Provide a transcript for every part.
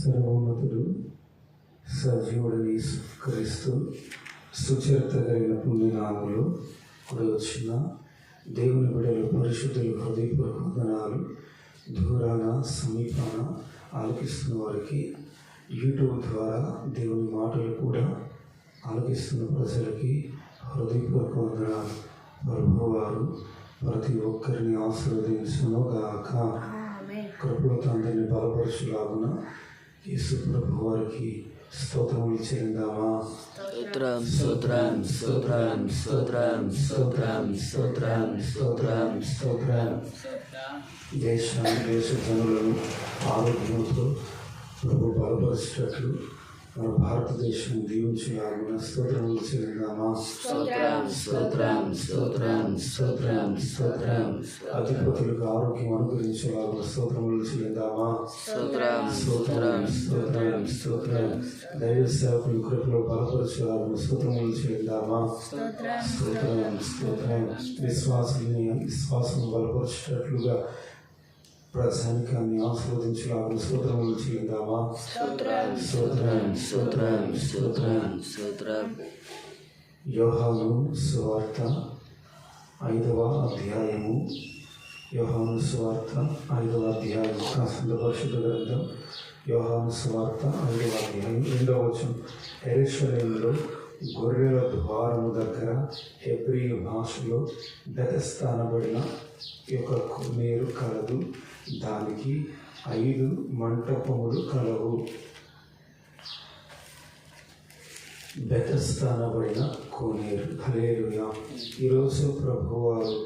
సర్వోన్నతుడు సజీవుడని క్రీస్తు సుచరిత కలిగిన పుణ్యనామంలో కూడా వచ్చిన దేవుని బిడ్డలు పరిశుద్ధులు హృదయపూర్వక వందనాలు. దూరాన సమీపాన ఆలకిస్తున్న వారికి, యూట్యూబ్ ద్వారా దేవుని మాటలు కూడా ఆలకిస్తున్న ప్రజలకి హృదయపూర్వక వందనాలు. ప్రభువారు ప్రతి ఒక్కరిని ఆశీర్వదించునుగాక. కృపలతో అందరినీ బలపరచులాగున యేసు ప్రభు వారికి స్తోత్రములు చెల్లిందామా. స్తోత్రం స్తోత్రం స్తోత్రం స్తోత్రం స్తోత్రం స్తోత్రం స్తోత్రం స్తోత్రం. దేశ జనులను ఆరోగ్యంతో ప్రభు బలపరిచేటట్లు మన భారతదేశం దీవించులాగున స్తోత్రములు చెల్లిందామా. స్తోత్రం స్తోత్రం స్తోత్రం స్తోత్రం స్తోత్రం. అధిపతులకు ఆరోగ్యం అనుగ్రహించేలాగున స్తోత్రములు చెల్లిందామా. స్తోత్రం స్తోత్రం స్తోత్రం స్తోత్రం. దైవ సేవకులు కృపలో బలపరిచేలాగున స్తోత్రములు చెల్లిందామా. స్తోత్రం స్తోత్రం. విశ్వాసం బలపరిచేటట్లుగా ప్రజానికాన్ని ఆస్వాదించలాగున స్తోత్రములు చెల్లిందామా. స్తోత్రం స్తోత్రం స్తోత్రం స్తోత్రం స్తోత్రం. యోహాను సువార్త 5వ అధ్యాయము. యోహాను సువార్త 5వ అధ్యాయం. కాస్త పరిశుద్ధ గ్రంథం యోహాను సువార్త 5వ అధ్యాయం 2వ వచనం. యెరూషలేములో గొర్రెల ద్వారము దగ్గర హెబ్రీ భాషలో బెతెస్దా అనబడిన ఒక కోనేరు కలదు. దానికి 5 మంటపములు కలవు. బెతెస్దా అనబడిన కోనేరు. హల్లెలూయా. ఈరోజు ప్రభువారు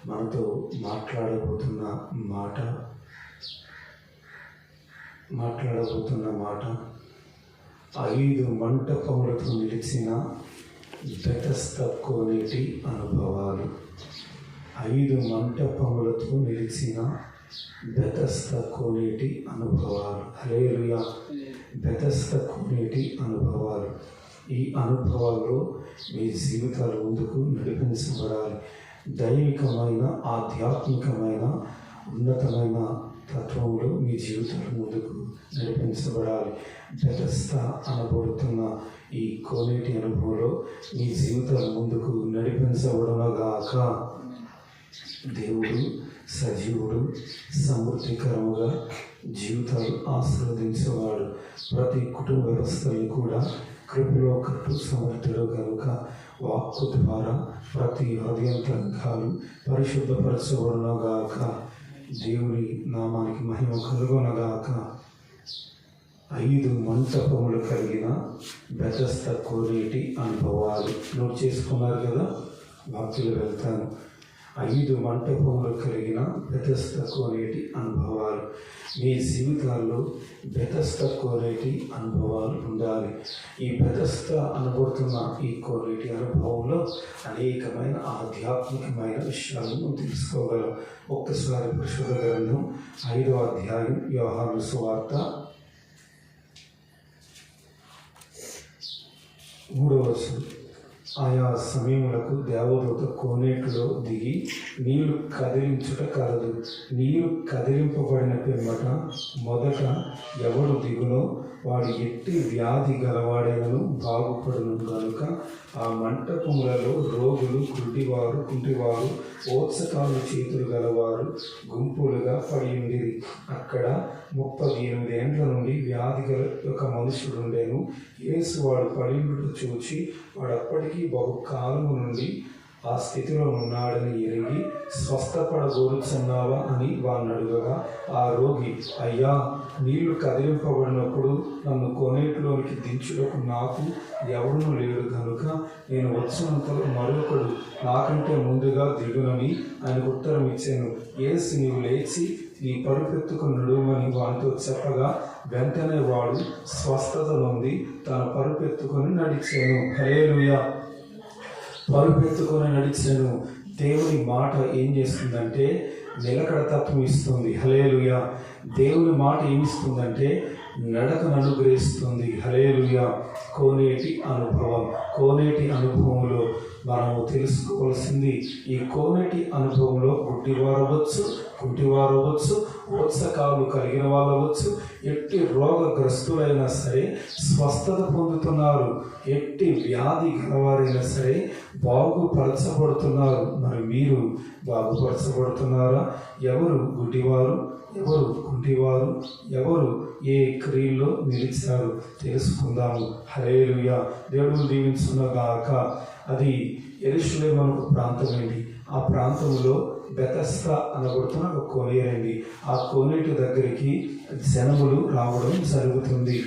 మనతో మాట్లాడబోతున్న మాట 5 మంటపములతో నిలిచిన బెతెస్దా కోనేటి అనుభవాలు. 5 మంటపములతో నిలిచిన బెతెస్దా కోనేటి అనుభవాలు. హల్లెలూయా. బెతెస్దా కోనేటి అనుభవాలు. ఈ అనుభవాల్లో మీ జీవితాలు ముందుకు నడిపించబడాలి. దైవికమైన, ఆధ్యాత్మికమైన, ఉన్నతమైన తత్వంలో మీ జీవితాలు ముందుకు నడిపించబడాలి. బెతెస్దా అనబడుతున్న ఈ కోనేటి అనుభవంలో మీ జీవితాలు ముందుకు నడిపించబడునుగాక. దేవుడు సజీవుడు, సమృద్ధికరముగా జీవితాలు ఆశీర్వదించేవాడు. ప్రతి కుటుంబ వ్యవస్థల్ని కూడా కృపలో కట్టు సమర్థుడు కనుక వాక్కు ద్వారా ప్రతి హృదయం రంగాలు పరిశుద్ధపరచబడునుగాక. దేవుని నామానికి మహిమ కలుగునగాక. 5 మంటపములు కలిగిన బెతెస్దా కోనేటి అనుభవాలు. నోట్ చేసుకున్నారు కదా, వాక్యలు వెళ్తాను. 5 మంటపములు కలిగిన బెతెస్దా కోనేటి అనుభవాలు. మీ జీవితాల్లో బెతెస్దా కోనేటి అనుభవాలు ఉండాలి. ఈ బెతెస్దా అనబడుతున్న ఈ కోనేటి అనుభవంలో అనేకమైన ఆధ్యాత్మికమైన విషయాలను తెలుసుకోగలం. ఒక్కసారి పరిశుద్ధ గ్రంథం 5వ అధ్యాయం యోహాను సువార్త 3వ వచనం. ఆయా సమయములకు దేవదూత కోనేటిలో దిగి నీళ్లు కదిలించుట కలదు. నీరు కదిలింపబడిన పిమ్మట మొదట ఎవడు దిగునో వాడు ఎట్టి వ్యాధి గలవాడైనను బాగుపడును గనుక ఆ మంటపములలో రోగులు, కుంటివారు, ఓత్సకాలు చేతులు గలవారు గుంపులుగా పడి ఉండిరి. అక్కడ 38 ఏండ్ల నుండి వ్యాధి గల ఒక మనుషుడుండెను. యేసు వాడు పడిండుట చూచి వాడు అప్పటికీ బహుకాలము నుండి ఆ స్థితిలో ఉన్నాడని ఎరిగి స్వస్థపడగోరుచున్నావా అని వాడిని అడుగగా ఆ రోగి, అయ్యా, నీళ్లు కదిలింపబడినప్పుడు నన్ను కోనేటిలోనికి దించుటకు నాకు ఎవడునూ లేడు కనుక నేను వచ్చినంతలో మరొకడు నాకంటే ముందుగా దిగునని ఆయనకు ఉత్తరం ఇచ్చాను. యేసు, నీవు లేచి నీ పరుపెత్తుకుని నడుమని వానితో చెప్పగా వెంటనే వాడు స్వస్థత నొంది తన పరుపెత్తుకొని నడిచాను. హల్లెలూయా. పరుపెత్తుకొని నడిచాను. దేవుని మాట ఏం చేస్తుందంటే నిలకడ తత్వం ఇస్తుంది. హల్లెలూయా. దేవుని మాట ఏమిస్తుందంటే నడకను అనుగ్రహిస్తుంది. హల్లెలూయా. కోనేటి అనుభవంలో మనము తెలుసుకోవాల్సింది, ఈ కోనేటి అనుభవంలో గుడ్డివారు అవ్వచ్చు, కుంటివారు అవ్వచ్చు, ఉత్సకాలు కలిగిన వాళ్ళు అవ్వచ్చు, ఎట్టి రోగగ్రస్తులైనా సరే స్వస్థత పొందుతున్నారు, ఎట్టి వ్యాధి గలవారైనా సరే బాగుపరచబడుతున్నారు. మరి మీరు బాగుపరచబడుతున్నారా? ఎవరు గుడ్డివారు, ఎవరు కుంటివారు, ఎవరు ఏ క్రియల్లో నిలిచారు తెలుసుకుందాము. హల్లెలూయా. దేవుడు దీవించునుగాక. అది యెరూషలేము అనే ప్రాంతం అండి. ఆ ప్రాంతంలో బెతస్దా అనబడుతున్న ఒక కోనేరండి. ఆ కోనేటి దగ్గరికి జనములు రావడం జరుగుతుంది.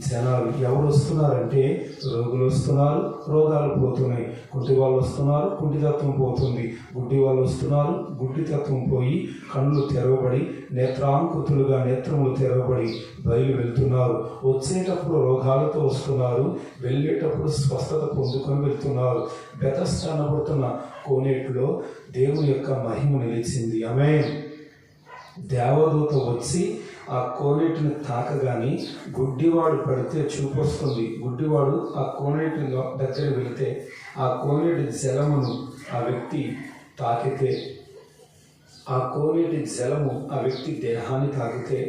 జనాలు ఎవరు వస్తున్నారంటే రోగులు వస్తున్నారు, రోగాలు పోతున్నాయి. కుంటి వాళ్ళు వస్తున్నారు, కుంటితత్వం పోతుంది. గుడ్డి వాళ్ళు వస్తున్నారు, గుడ్డితత్వం పోయి కళ్ళు తెరవబడి నేత్రాంకుతులుగా నేత్రములు తెరవబడి బయలు వెళ్తున్నారు. వచ్చేటప్పుడు రోగాలతో వస్తున్నారు, వెళ్ళేటప్పుడు స్వస్థత పొందుకొని వెళ్తున్నారు. బెతస్దా అనబడుతున్న కోనేటిలో దేవుని యొక్క మహిమ నిలిచింది. ఆమేన్. దేవదూత వచ్చి ఆ కోనేటిని తాకగాని గుడ్డివాడు పడితే చూపు వస్తుంది. గుడ్డివాడు ఆ కోనేటి దగ్గర వెళితే ఆ కోనేటి జలమును ఆ వ్యక్తి తాకితే, ఆ కోనేటి జలము ఆ వ్యక్తి దేహాన్ని తాకితే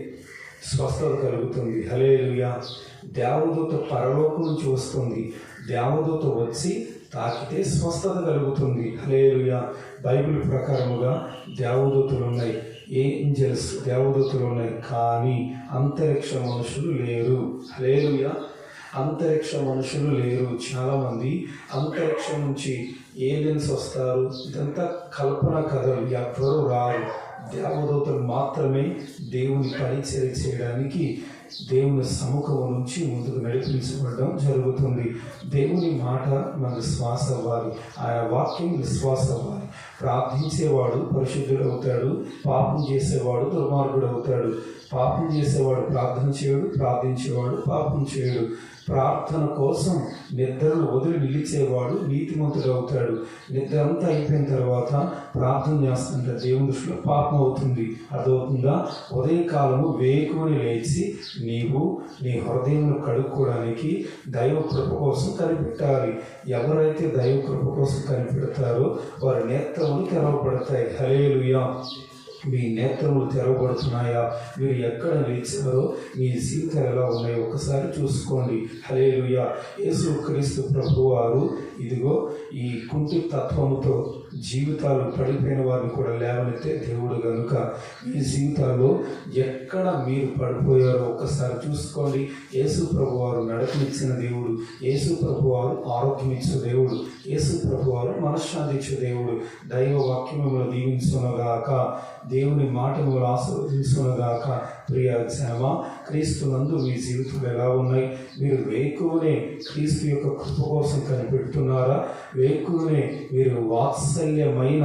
స్వస్థత కలుగుతుంది. హల్లెలూయా. దేవదూత పరలోకం నుంచి వస్తుంది. దేవదూత వచ్చి తాకితే స్వస్థత కలుగుతుంది. హల్లెలూయా. బైబిల్ ప్రకారముగా దేవదూతలు ఉన్నాయి, ఏంజల్స్ దేవదూతలు ఉన్నాయి, కానీ అంతరిక్ష మనుషులు లేరు. హల్లెలూయా. అంతరిక్ష మనుషులు లేరు. చాలామంది అంతరిక్షం నుంచి ఏలియన్స్ వస్తారు, ఇదంతా కల్పన కథలు, ఎవ్వరూ రారు. దేవదూతలు మాత్రమే దేవుని పరిచర్య చేయడానికి దేవుని సముఖం నుంచి ముందుకు నడిపించబడడం జరుగుతుంది. దేవుని మాట మనకు శ్వాస అవ్వాలి, ఆయన వాక్యం విశ్వాస అవ్వాలి. ప్రార్థించేవాడు పరిశుద్ధుడు అవుతాడు, పాపం చేసేవాడు దుర్మార్గుడు అవుతాడు. పాపం చేసేవాడు ప్రార్థన చేయడు, ప్రార్థించేవాడు పాపం చేయడు. ప్రార్థన కోసం నిద్రను వదిలి నిలిచేవాడు నీతిమంతుడు అవుతాడు. నిద్ర అంతా అయిపోయిన తర్వాత ప్రార్థన చేస్తుంటే దేవుని దృష్టిలో పాపం అవుతుంది. అర్థమవుతుందా? ఉదయకాలము వేకువని లేచి నీవు నీ హృదయంను కడుక్కోవడానికి దైవ కృప కోసం కనిపెట్టాలి. ఎవరైతే దైవ కృప కోసం కనిపెడతారో వారి నేత్రములు తెరవబడతాయి. హల్లెలూయా. మీ నేత్రములు తెరవబడుతున్నాయా? మీరు ఎక్కడ నిలిచారో మీ జీవితాలు ఎలా ఉన్నాయో ఒకసారి చూసుకోండి. హల్లెలూయా. యేసుక్రీస్తు ప్రభువారు ఇదిగో ఈ కుంటి తత్వముతో జీవితాలు పడిపోయిన వారిని కూడా లేవనెత్తే దేవుడు కనుక మీ జీవితాల్లో ఎక్కడ మీరు పడిపోయారో ఒక్కసారి చూసుకోండి. యేసు ప్రభువారు నడకనిచ్చిన దేవుడు, యేసు ప్రభువారు ఆరోగ్యం ఇచ్చే దేవుడు, యేసు ప్రభువారు మనశ్శాంతి ఇచ్చే దేవుడు. దైవ వాక్యం మిమ్మల్ని దీవించునుగాక, దేవుని మాట మిమ్మల్ని ఆశీర్వదించునుగాక. ప్రియ జనమ, క్రీస్తునందు మీ జీవితాలు ఎలా ఉన్నాయి? మీరు వేకువనే క్రీస్తు యొక్క కృప కోసం కనిపెడుతున్నారా? వేకువనే మీరు వాత్సల్యమైన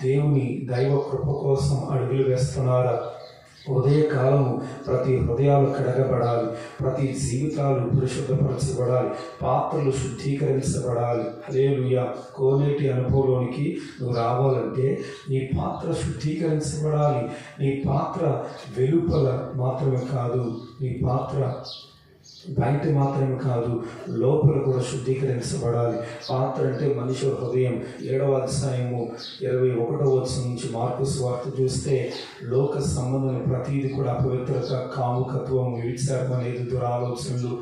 దేవుని దైవ కృప కోసం అడుగులు వేస్తున్నారా? ఉదయకాలము ప్రతి హృదయాలు కడగబడాలి, ప్రతి జీవితాలు పరిశుద్ధపరచబడాలి, పాత్రలు శుద్ధీకరించబడాలి. హల్లెలూయా. కోనేటి అనుభవంలోనికి నువ్వు రావాలంటే నీ పాత్ర శుద్ధీకరించబడాలి. నీ పాత్ర వెలుపల మాత్రమే కాదు, నీ పాత్ర బయట మాత్రమే కాదు, లోపల కూడా శుద్ధీకరించబడాలి. పాత్ర అంటే మనిషి హృదయం. 7వ అధ్యాయము 21వ వచనం నుంచి మార్కు సువార్త చూస్తే లోక సంబంధమైన ప్రతీది కూడా అపవిత్రత, కాముకత్వం, వ్యభిచారం అనేది, దురాలోచనలు,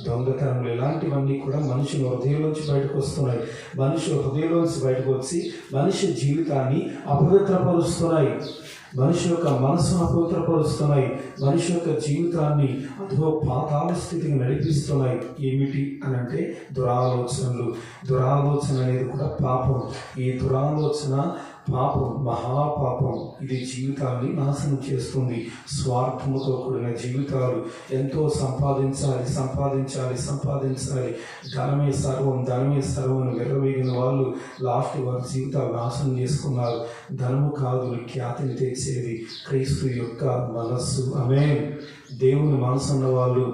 దొంగతనములు ఇలాంటివన్నీ కూడా మనిషి హృదయంలోంచి బయటకు వస్తున్నాయి. మనిషి హృదయంలోంచి బయటకు వచ్చి మనిషి జీవితాన్ని అపవిత్రపరుస్తున్నాయి, మనిషి యొక్క మనసును అపవిత్రపరుస్తున్నాయి, మనిషి యొక్క జీవితాన్ని అదో పాతాళ స్థితికి నడిపిస్తున్నాయి. ఏమిటి అని అంటే దురాలోచనలు. దురాలోచన అనేది కూడా పాపం. ఈ దురాలోచన పాపం, మహాపాపం. ఇది జీవితాన్ని నాశనం చేస్తుంది. స్వార్థముతో కూడిన జీవితాలు, ఎంతో సంపాదించాలి సంపాదించాలి సంపాదించాలి, ధనమే సర్వం ధనమే సర్వం విర్రవీగిన వాళ్ళు లాస్ట్ వారి జీవితాలు నాశనం చేసుకున్నారు. ధనము కాదు ఖ్యాతిని తెచ్చేది క్రీస్తు యొక్క మనస్సు. ఆమేన్. దేవుని మనసు ఉన్న వాళ్ళు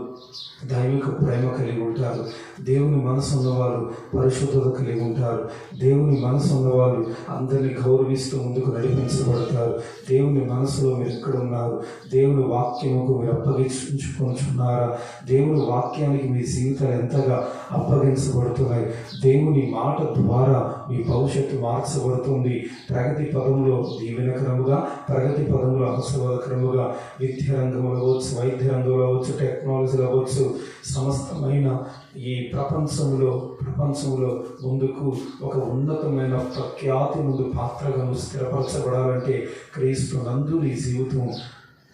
దైవిక ప్రేమ కలిగి ఉంటారు. దేవుని మనసు ఉన్నవాళ్ళు పరిశుద్ధత కలిగి ఉంటారు. దేవుని మనసు ఉన్నవాళ్ళు అందరినీ గౌరవిస్తూ ముందుకు నడిపించబడతారు. దేవుని మనసులో మీరు ఎక్కడ ఉన్నారు? దేవుని వాక్యముకు మీరు అప్పగించుకుంటున్నారా? దేవుని వాక్యానికి మీ జీవితాలు ఎంతగా అప్పగించబడుతున్నాయి? దేవుని మాట ద్వారా మీ భవిష్యత్తు మార్చబడుతుంది. ప్రగతి పదంలో దీవెనకరముగా, ప్రగతి పదంలో ఆశీర్వాదకరముగా, విద్యా రంగంలో అవ్వచ్చు, వైద్య రంగంలో అవ్వచ్చు, టెక్నాలజీలో అవ్వచ్చు, సమస్తమైన ఈ ప్రపంచంలో ముందుకు ఒక ఉన్నతమైన ప్రఖ్యాతి ముందు పాత్రగా స్థిరపరచబడాలంటే క్రీస్తు నందు నీ జీవితం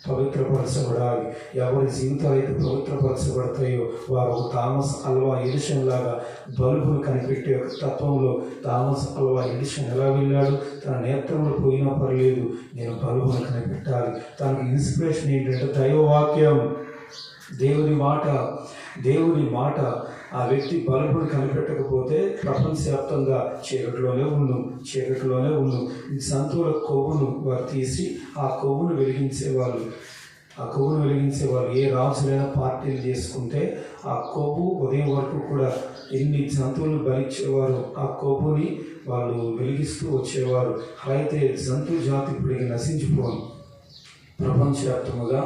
పవిత్రపరచబడాలి. ఎవరి జీవితాలు అయితే పవిత్రపరచబడతాయో వారు ఒక థామస్ అల్వా ఎడిషన్ లాగా బల్బును కనిపెట్టే ఒక తత్వంలో థామస్ అల్వా ఎడిషన్ ఎలా వెళ్ళాడు? తన నేత్రంలో పోయినా పర్లేదు, నేను బల్బును కనిపెట్టాలి. తనకు ఇన్స్పిరేషన్ ఏంటంటే దైవవాక్యం, దేవుని మాట. ఆ వ్యక్తి బల్బును కనిపెట్టకపోతే ప్రపంచవ్యాప్తంగా చీకటిలోనే ఉండు. జంతువుల కొవ్వును వారు తీసి ఆ కొవ్వును వెలిగించేవాళ్ళు. ఏ రాజులైనా పార్టీలు చేసుకుంటే ఆ కొవ్వు ఉదయం వరకు కూడా ఎన్ని జంతువులను బలిచ్చేవారు, ఆ కొవ్వుని వాళ్ళు వెలిగిస్తూ వచ్చేవారు. అయితే జంతు జాతి ఇప్పటికి నశించిపోను. ప్రపంచవ్యాప్తంగా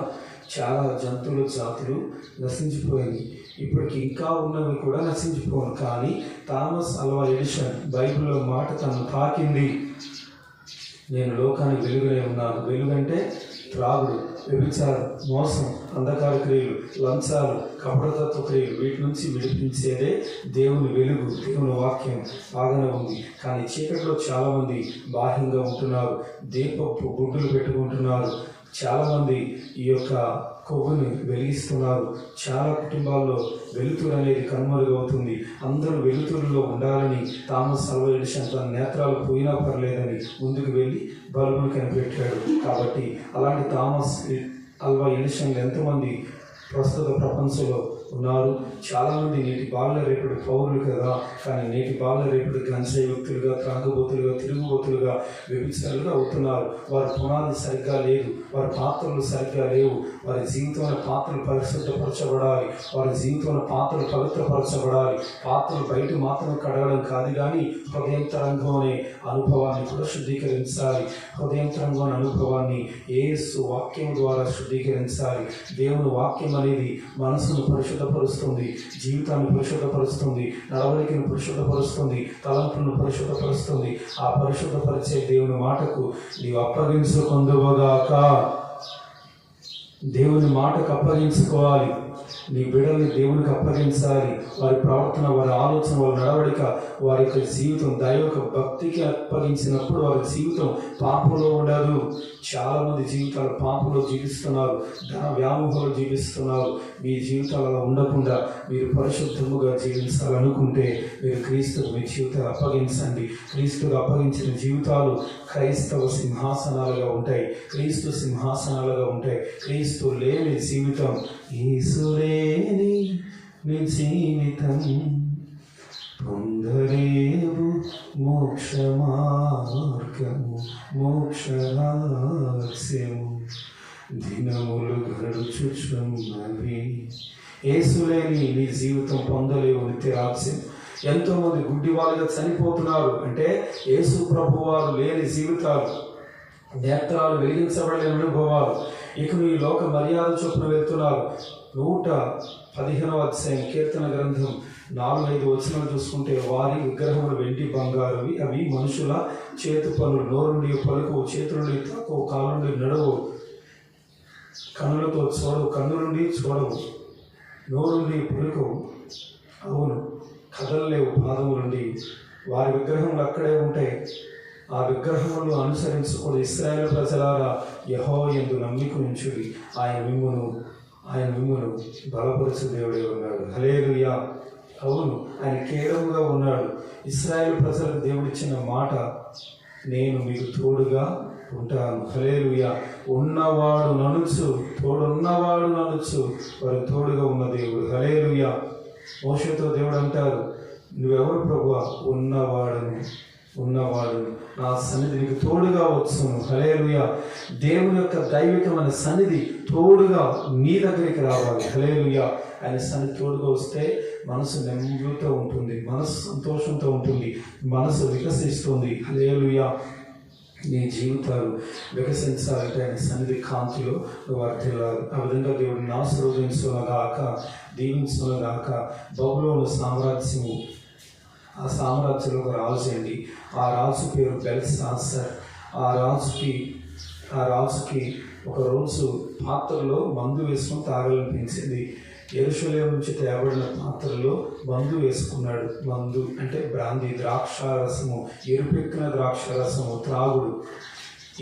చాలా జంతువుల జాతులు నశించిపోయింది. ఇప్పటికి ఇంకా ఉన్నవి కూడా నశించిపోను. కానీ థామస్ అల్వా ఎడిషన్ బైబిల్లో మాట తను తాకింది. నేను లోకానికి వెలుగునే ఉన్నాను. వెలుగంటే త్రాగుడు, వ్యభిచారం, మోసం, అంధకార క్రియలు, లంచాలు, కపటతత్వ క్రియలు, వీటి నుంచి విడిపించేదే దేవుని వెలుగు, దేవుని వాక్యం బాగానే ఉంది. కానీ చీకటిలో చాలామంది బాహ్యంగా ఉంటున్నారు, దీపపు గుడ్డులు పెట్టుకుంటున్నారు. చాలామంది ఈ యొక్క కొవ్వుని వెలిగిస్తున్నారు. చాలా కుటుంబాల్లో వెలుతురు అనేది కనుమరుగవుతుంది. అందరూ వెలుతురులో ఉండాలని థామస్ అల్వా ఎడిషన్ తన నేత్రాలు పోయినా పర్లేదని ముందుకు వెళ్ళి బల్బును కనిపెట్టాడు. కాబట్టి అలాంటి థామస్ అల్వా ఎడిషన్లు ఎంతమంది ప్రస్తుత ప్రపంచంలో ఉన్నారు? చాలామంది నేటి బాల రేపటి పౌరులు కదా, కానీ నేటి బాల రేపటి గంజాయి వ్యక్తులుగా, త్రాగుబోతులుగా, తిరుగుబోతులుగా, వ్యభిచారులుగా అవుతున్నారు. వారి పునాది సరిగ్గా లేదు, వారి పాత్రలు సరిగ్గా లేవు. వారి జీవితంలో పాత్రలు పరిశుద్ధపరచబడాలి, వారి జీవితంలో పాత్రలు పవిత్రపరచబడాలి. పాత్రలు బయట మాత్రం కడగడం కాదు, కానీ హృదయంతరంగం అనే అనుభవాన్ని కూడా శుద్ధీకరించాలి. హృదయంతరంగం అనే అనుభవాన్ని యేసు వాక్యం ద్వారా శుద్ధీకరించాలి. దేవుని వాక్యం అనేది మనసును పరిశుద్ధపరుస్తుంది, జీవితాన్ని పరిశుద్ధపరుస్తుంది, నడవడికను పరిశుద్ధపరుస్తుంది, తలంపులను పరిశుద్ధపరుస్తుంది. ఆ పరిశుద్ధపరిచే దేవుని మాటకు నీవు అప్పగించుకొందువగాక. దేవుని మాటకు అప్పగించుకోవాలి. నీ బిడ్డల్ని దేవునికి అప్పగించాలి. వారి ప్రవర్తన, వారి ఆలోచన, వారి నడవడిక, వారి యొక్క జీవితం దైవిక భక్తికి అప్పగించినప్పుడు వారి జీవితం పాపంలో ఉండదు. చాలామంది జీవితాలు పాపంలో జీవిస్తున్నారు, ధన వ్యామోహంలో జీవిస్తున్నారు. మీ జీవితాలు అలా ఉండకుండా మీరు పరిశుద్ధముగా జీవించాలనుకుంటే మీరు క్రీస్తుకు మీ జీవితాలు అప్పగించండి. క్రీస్తుకు అప్పగించిన జీవితాలు క్రైస్తవ సింహాసనాలుగా ఉంటాయి, క్రీస్తు సింహాసనాలుగా ఉంటాయి. క్రీస్తు లేని జీవితం, యేసు లేని నీ జీవితం పొందలేవు మోక్ష మార్గము, మోక్ష రహస్యము దినములు గడుచుచున్నవి. యేసు లేని నీ జీవితం పొందలేవు నిత్య రాజ్యం. ఎంతోమంది గుడ్డి వాళ్ళుగా చనిపోతున్నారు అంటే యేసు ప్రభు వారు లేని జీవితాలు, నేత్రాలు వెలిగించబడలేని అనుభవాలు. ఇక ఈ లోక మర్యాద చొప్పున వెళ్తున్నారు. 115వ అధ్యాయం కీర్తన గ్రంథం 4-5 వచనాలు చూసుకుంటే, వారి విగ్రహములు వెండి బంగారువి, అవి మనుషుల చేతు పనులు. నోరుండి పలుకు, చేతులుండి తాకవు, కాలు నుండి నడవు, కన్నులతో చూడవు, కన్ను నుండి చూడవు, నోరుండి పలుకవు, అవును కదలలేవు పాదము నుండి. వారి విగ్రహములు అక్కడే ఉంటాయి. ఆ విగ్రహములను అనుసరించకూడదు. ఇశ్రాయేలు ప్రజలారా, యెహోవా యందు నమ్మిక ఉంచుడి, ఆయన మిమ్మును బలపరచు దేవుడే ఉన్నాడు. హల్లెలూయా. అవును, ఆయన కేడముగా ఉన్నాడు. ఇశ్రాయేలు ప్రజలకు దేవుడిచ్చిన మాట, నేను మీకు తోడుగా ఉంటాను. హల్లెలూయా. ఉన్నవాడు ననుచు, తోడున్నవాడు ననుచు, వారికి తోడుగా ఉన్న దేవుడు. హల్లెలూయా. మోషేతో దేవుడు అంటారు, నువ్వెవరు ప్రభువా? ఉన్నవాడను, ఉన్నవాడు నా సన్నిధికి తోడుగా వచ్చును. హల్లెలూయా. దేవుని యొక్క దైవికమైన సన్నిధి తోడుగా నీ దగ్గరికి రావాలి. హల్లెలూయా. ఆయన సన్నిధి తోడుగా వస్తే మనసు నెమ్మదితో ఉంటుంది, మనసు సంతోషంతో ఉంటుంది, మనసు వికసిస్తుంది. హల్లెలూయా. నీ జీవితాలు వికసించాలంటే ఆయన సన్నిధి కాంతిలో వర్ధిల్లాలి. ఆ విధంగా దేవుడిని ఆశీర్వదించుగాక, దీవించుగాక. బబులోను సామ్రాజ్యము, ఆ సామ్రాజ్యంలో ఒక రాజు అండి. ఆ రాజు పేరు బెల్షాస్సర్. ఆ రాజుకి ఒకరోజు పాత్రలో మందు వేసుకొని తాగాలనిపించింది. యెరూషలేము నుంచి తేబడిన పాత్రలో మందు వేసుకున్నాడు. మందు అంటే బ్రాందీ, ద్రాక్షారసము, ఎరుపెక్కిన ద్రాక్షారసము, త్రాగుడు.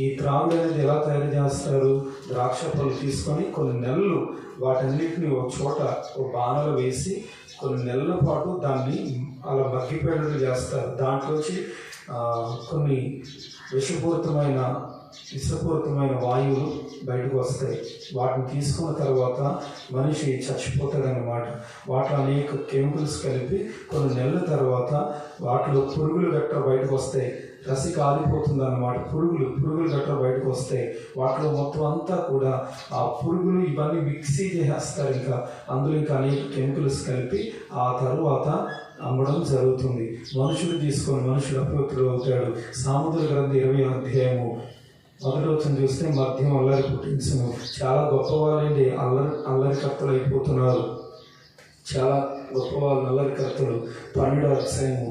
ఈ త్రాగుడు అనేది ఎలా తయారు చేస్తారు? ద్రాక్ష పళ్ళు తీసుకొని కొన్ని నెలలు వాటన్నిటిని ఒక చోట ఒక బాణలో వేసి కొన్ని నెలల పాటు దాన్ని అలా మగ్గిపోయేటట్టు చేస్తారు. దాంట్లోంచి కొన్ని విషపూరితమైన వాయువులు బయటకు వస్తాయి. వాటిని తీసుకున్న తర్వాత మనిషి చచ్చిపోతాడన్నమాట. వాటిలో అనేక కెమికల్స్ కలిపి కొన్ని నెలల తర్వాత వాటిలో పురుగులు గట్ట బయటకు వస్తాయి. రసి కాలిపోతుంది అన్నమాట. పురుగులు గట్ట బయటకు వస్తాయి. వాటిలో మొత్తం అంతా కూడా ఆ పురుగులు ఇవన్నీ మిక్సీ చేసేస్తారు. అందులో అనేక కెమికల్స్ కలిపి ఆ తరువాత అమ్మడం జరుగుతుంది. మనుషుడు అపవిత్రుడు అవుతాడు. సామెతల గ్రంథం 20వ అధ్యాయము 1వ వచనం చూస్తే మద్యం అల్లరి పుట్టించును. చాలా గొప్పవాళ్ళండి అల్లరికర్తలు అయిపోతున్నారు. చాలా గొప్పవాళ్ళు అల్లరికర్తలు. 12వ అధ్యాయము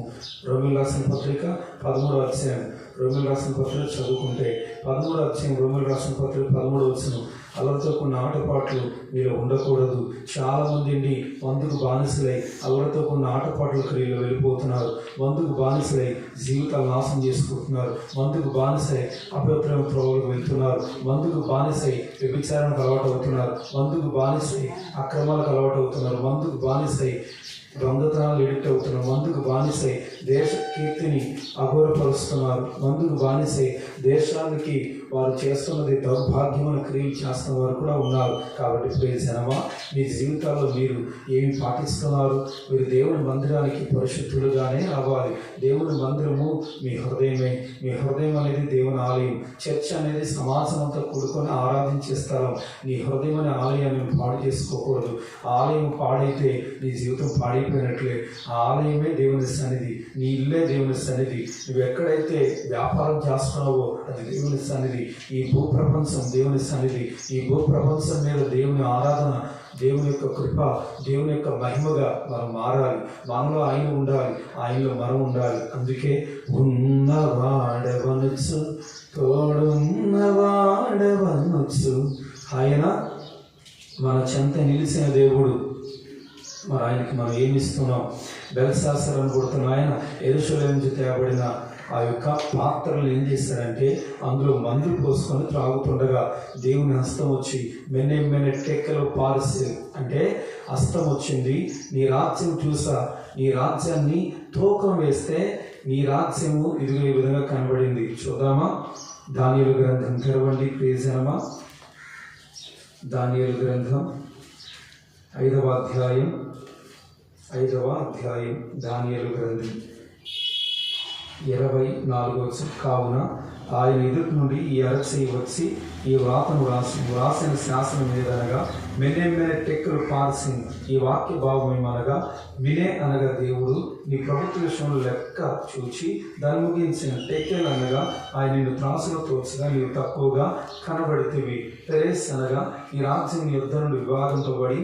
రోమీయులకు రాసిన పత్రిక 13వ అధ్యాయం రోమీయులకు రాసిన పత్రిక చదువుకుంటే 13వ అధ్యాయం రోమీయులకు రాసిన పత్రిక 13వ వచనం, అల్లరితో కొన్ని ఆటపాటలు మీరు ఉండకూడదు. చాలామంది అండి మందుకు బానిసలై అల్లరితో కొన్ని ఆటపాటల క్రియలు వెళ్ళిపోతున్నారు. మందుకు బానిసలై జీవితాలు నాశనం చేసుకుంటున్నారు. మందుకు బానిసై అపవిత్రమైన త్రోవలకు వెళ్తున్నారు. మందుకు బానిసై వ్యభిచారానికి అలవాటు అవుతున్నారు. మందుకు బానిసై అక్రమాలకు అలవాటు అవుతున్నారు. మందుకు బానిసై దొంగతనాలు ఎడిక్ట్ అవుతున్నారు. మందుకు బానిసై దేశ కీర్తిని అఘోరపరుస్తున్నారు. మందుకు బానిసై దేశానికి వారు చేస్తున్నది దౌర్భాగ్యమైన క్రియలు చేస్తున్న వారు కూడా ఉన్నారు. కాబట్టి ప్రియ జనమా, మీ జీవితాల్లో మీరు ఏమి పాటిస్తున్నారు? మీరు దేవుని మందిరానికి పరిశుద్ధులుగానే అవ్వాలి. దేవుని మందిరము మీ హృదయమే. మీ హృదయం అనేది దేవుని ఆలయం. చర్చ్ అనేది సమాజం అంతా కూడుకొని ఆరాధించే స్థలం. నీ హృదయం అనే ఆలయాన్ని పాడు చేసుకోకూడదు. ఆలయం పాడైతే నీ జీవితం పాడైపోయినట్లే. ఆ ఆలయమే దేవుని సన్నిధి. నీ ఇల్లే దేవుని సన్నిధి. నువ్వు ఎక్కడైతే వ్యాపారం చేస్తున్నావో అది దేవుని సన్నిధి. ఈ భూప్రపంచం దేవుని సన్నిధి. ఈ భూప్రపంచం మీద దేవుని ఆరాధన, దేవుని యొక్క కృప, దేవుని యొక్క మహిమగా మనం మారాలి. మనలో ఆయన ఉండాలి, ఆయనలో మనం ఉండాలి. అందుకే ఉన్నవాడవనొచ్చు, తోడున్నవాడవనొచ్చు. ఆయన మన చెంత నిలిచిన దేవుడు. మరి ఆయనకి మనం ఏమిస్తున్నాం? బెల్షాస్సరును కొడుతున్న ఆయన యెరూషలేము నుంచి తేబడిన ఆ యొక్క పాత్రలు ఏం చేశాడంటే అందులో మందు పోసుకొని త్రాగుతుండగా దేవుని హస్తం వచ్చి మెన్నె టెక్కలో పారిసే అంటే హస్తం వచ్చింది. నీ రాజ్యం చూసా, నీ రాజ్యాన్ని తూకం వేస్తే నీ రాజ్యము ఇదిగో ఈ విధంగా కనబడింది. చూద్దామా? దానియేలు గ్రంథం తెరవండి ప్రియజనమా. దానియేలు గ్రంథం 5వ అధ్యాయం దానియేలు గ్రంథం 24వ వచనం. కావున ఆయన ఎదుటి నుండి ఈ అరచేయి వచ్చి ఈ వ్రాతను వ్రాసిన శాసనం ఏదనగా మెన్నె టెక్కలు పార్సింగ్. ఈ వాక్య భావం ఏమనగా మినే అనగా దేవుడు నీ ప్రభుత్వ విషయంలో లెక్క చూచి దాన్ని ముగించిన. టెకెల్ అనగా ఆయన నిన్ను త్రాసులో తోచగా నీవు తక్కువగా కనబడితివి. పెరేస్ అనగా ఈ రాజ్యం యుద్ధ నుండి వివాదంతోబడి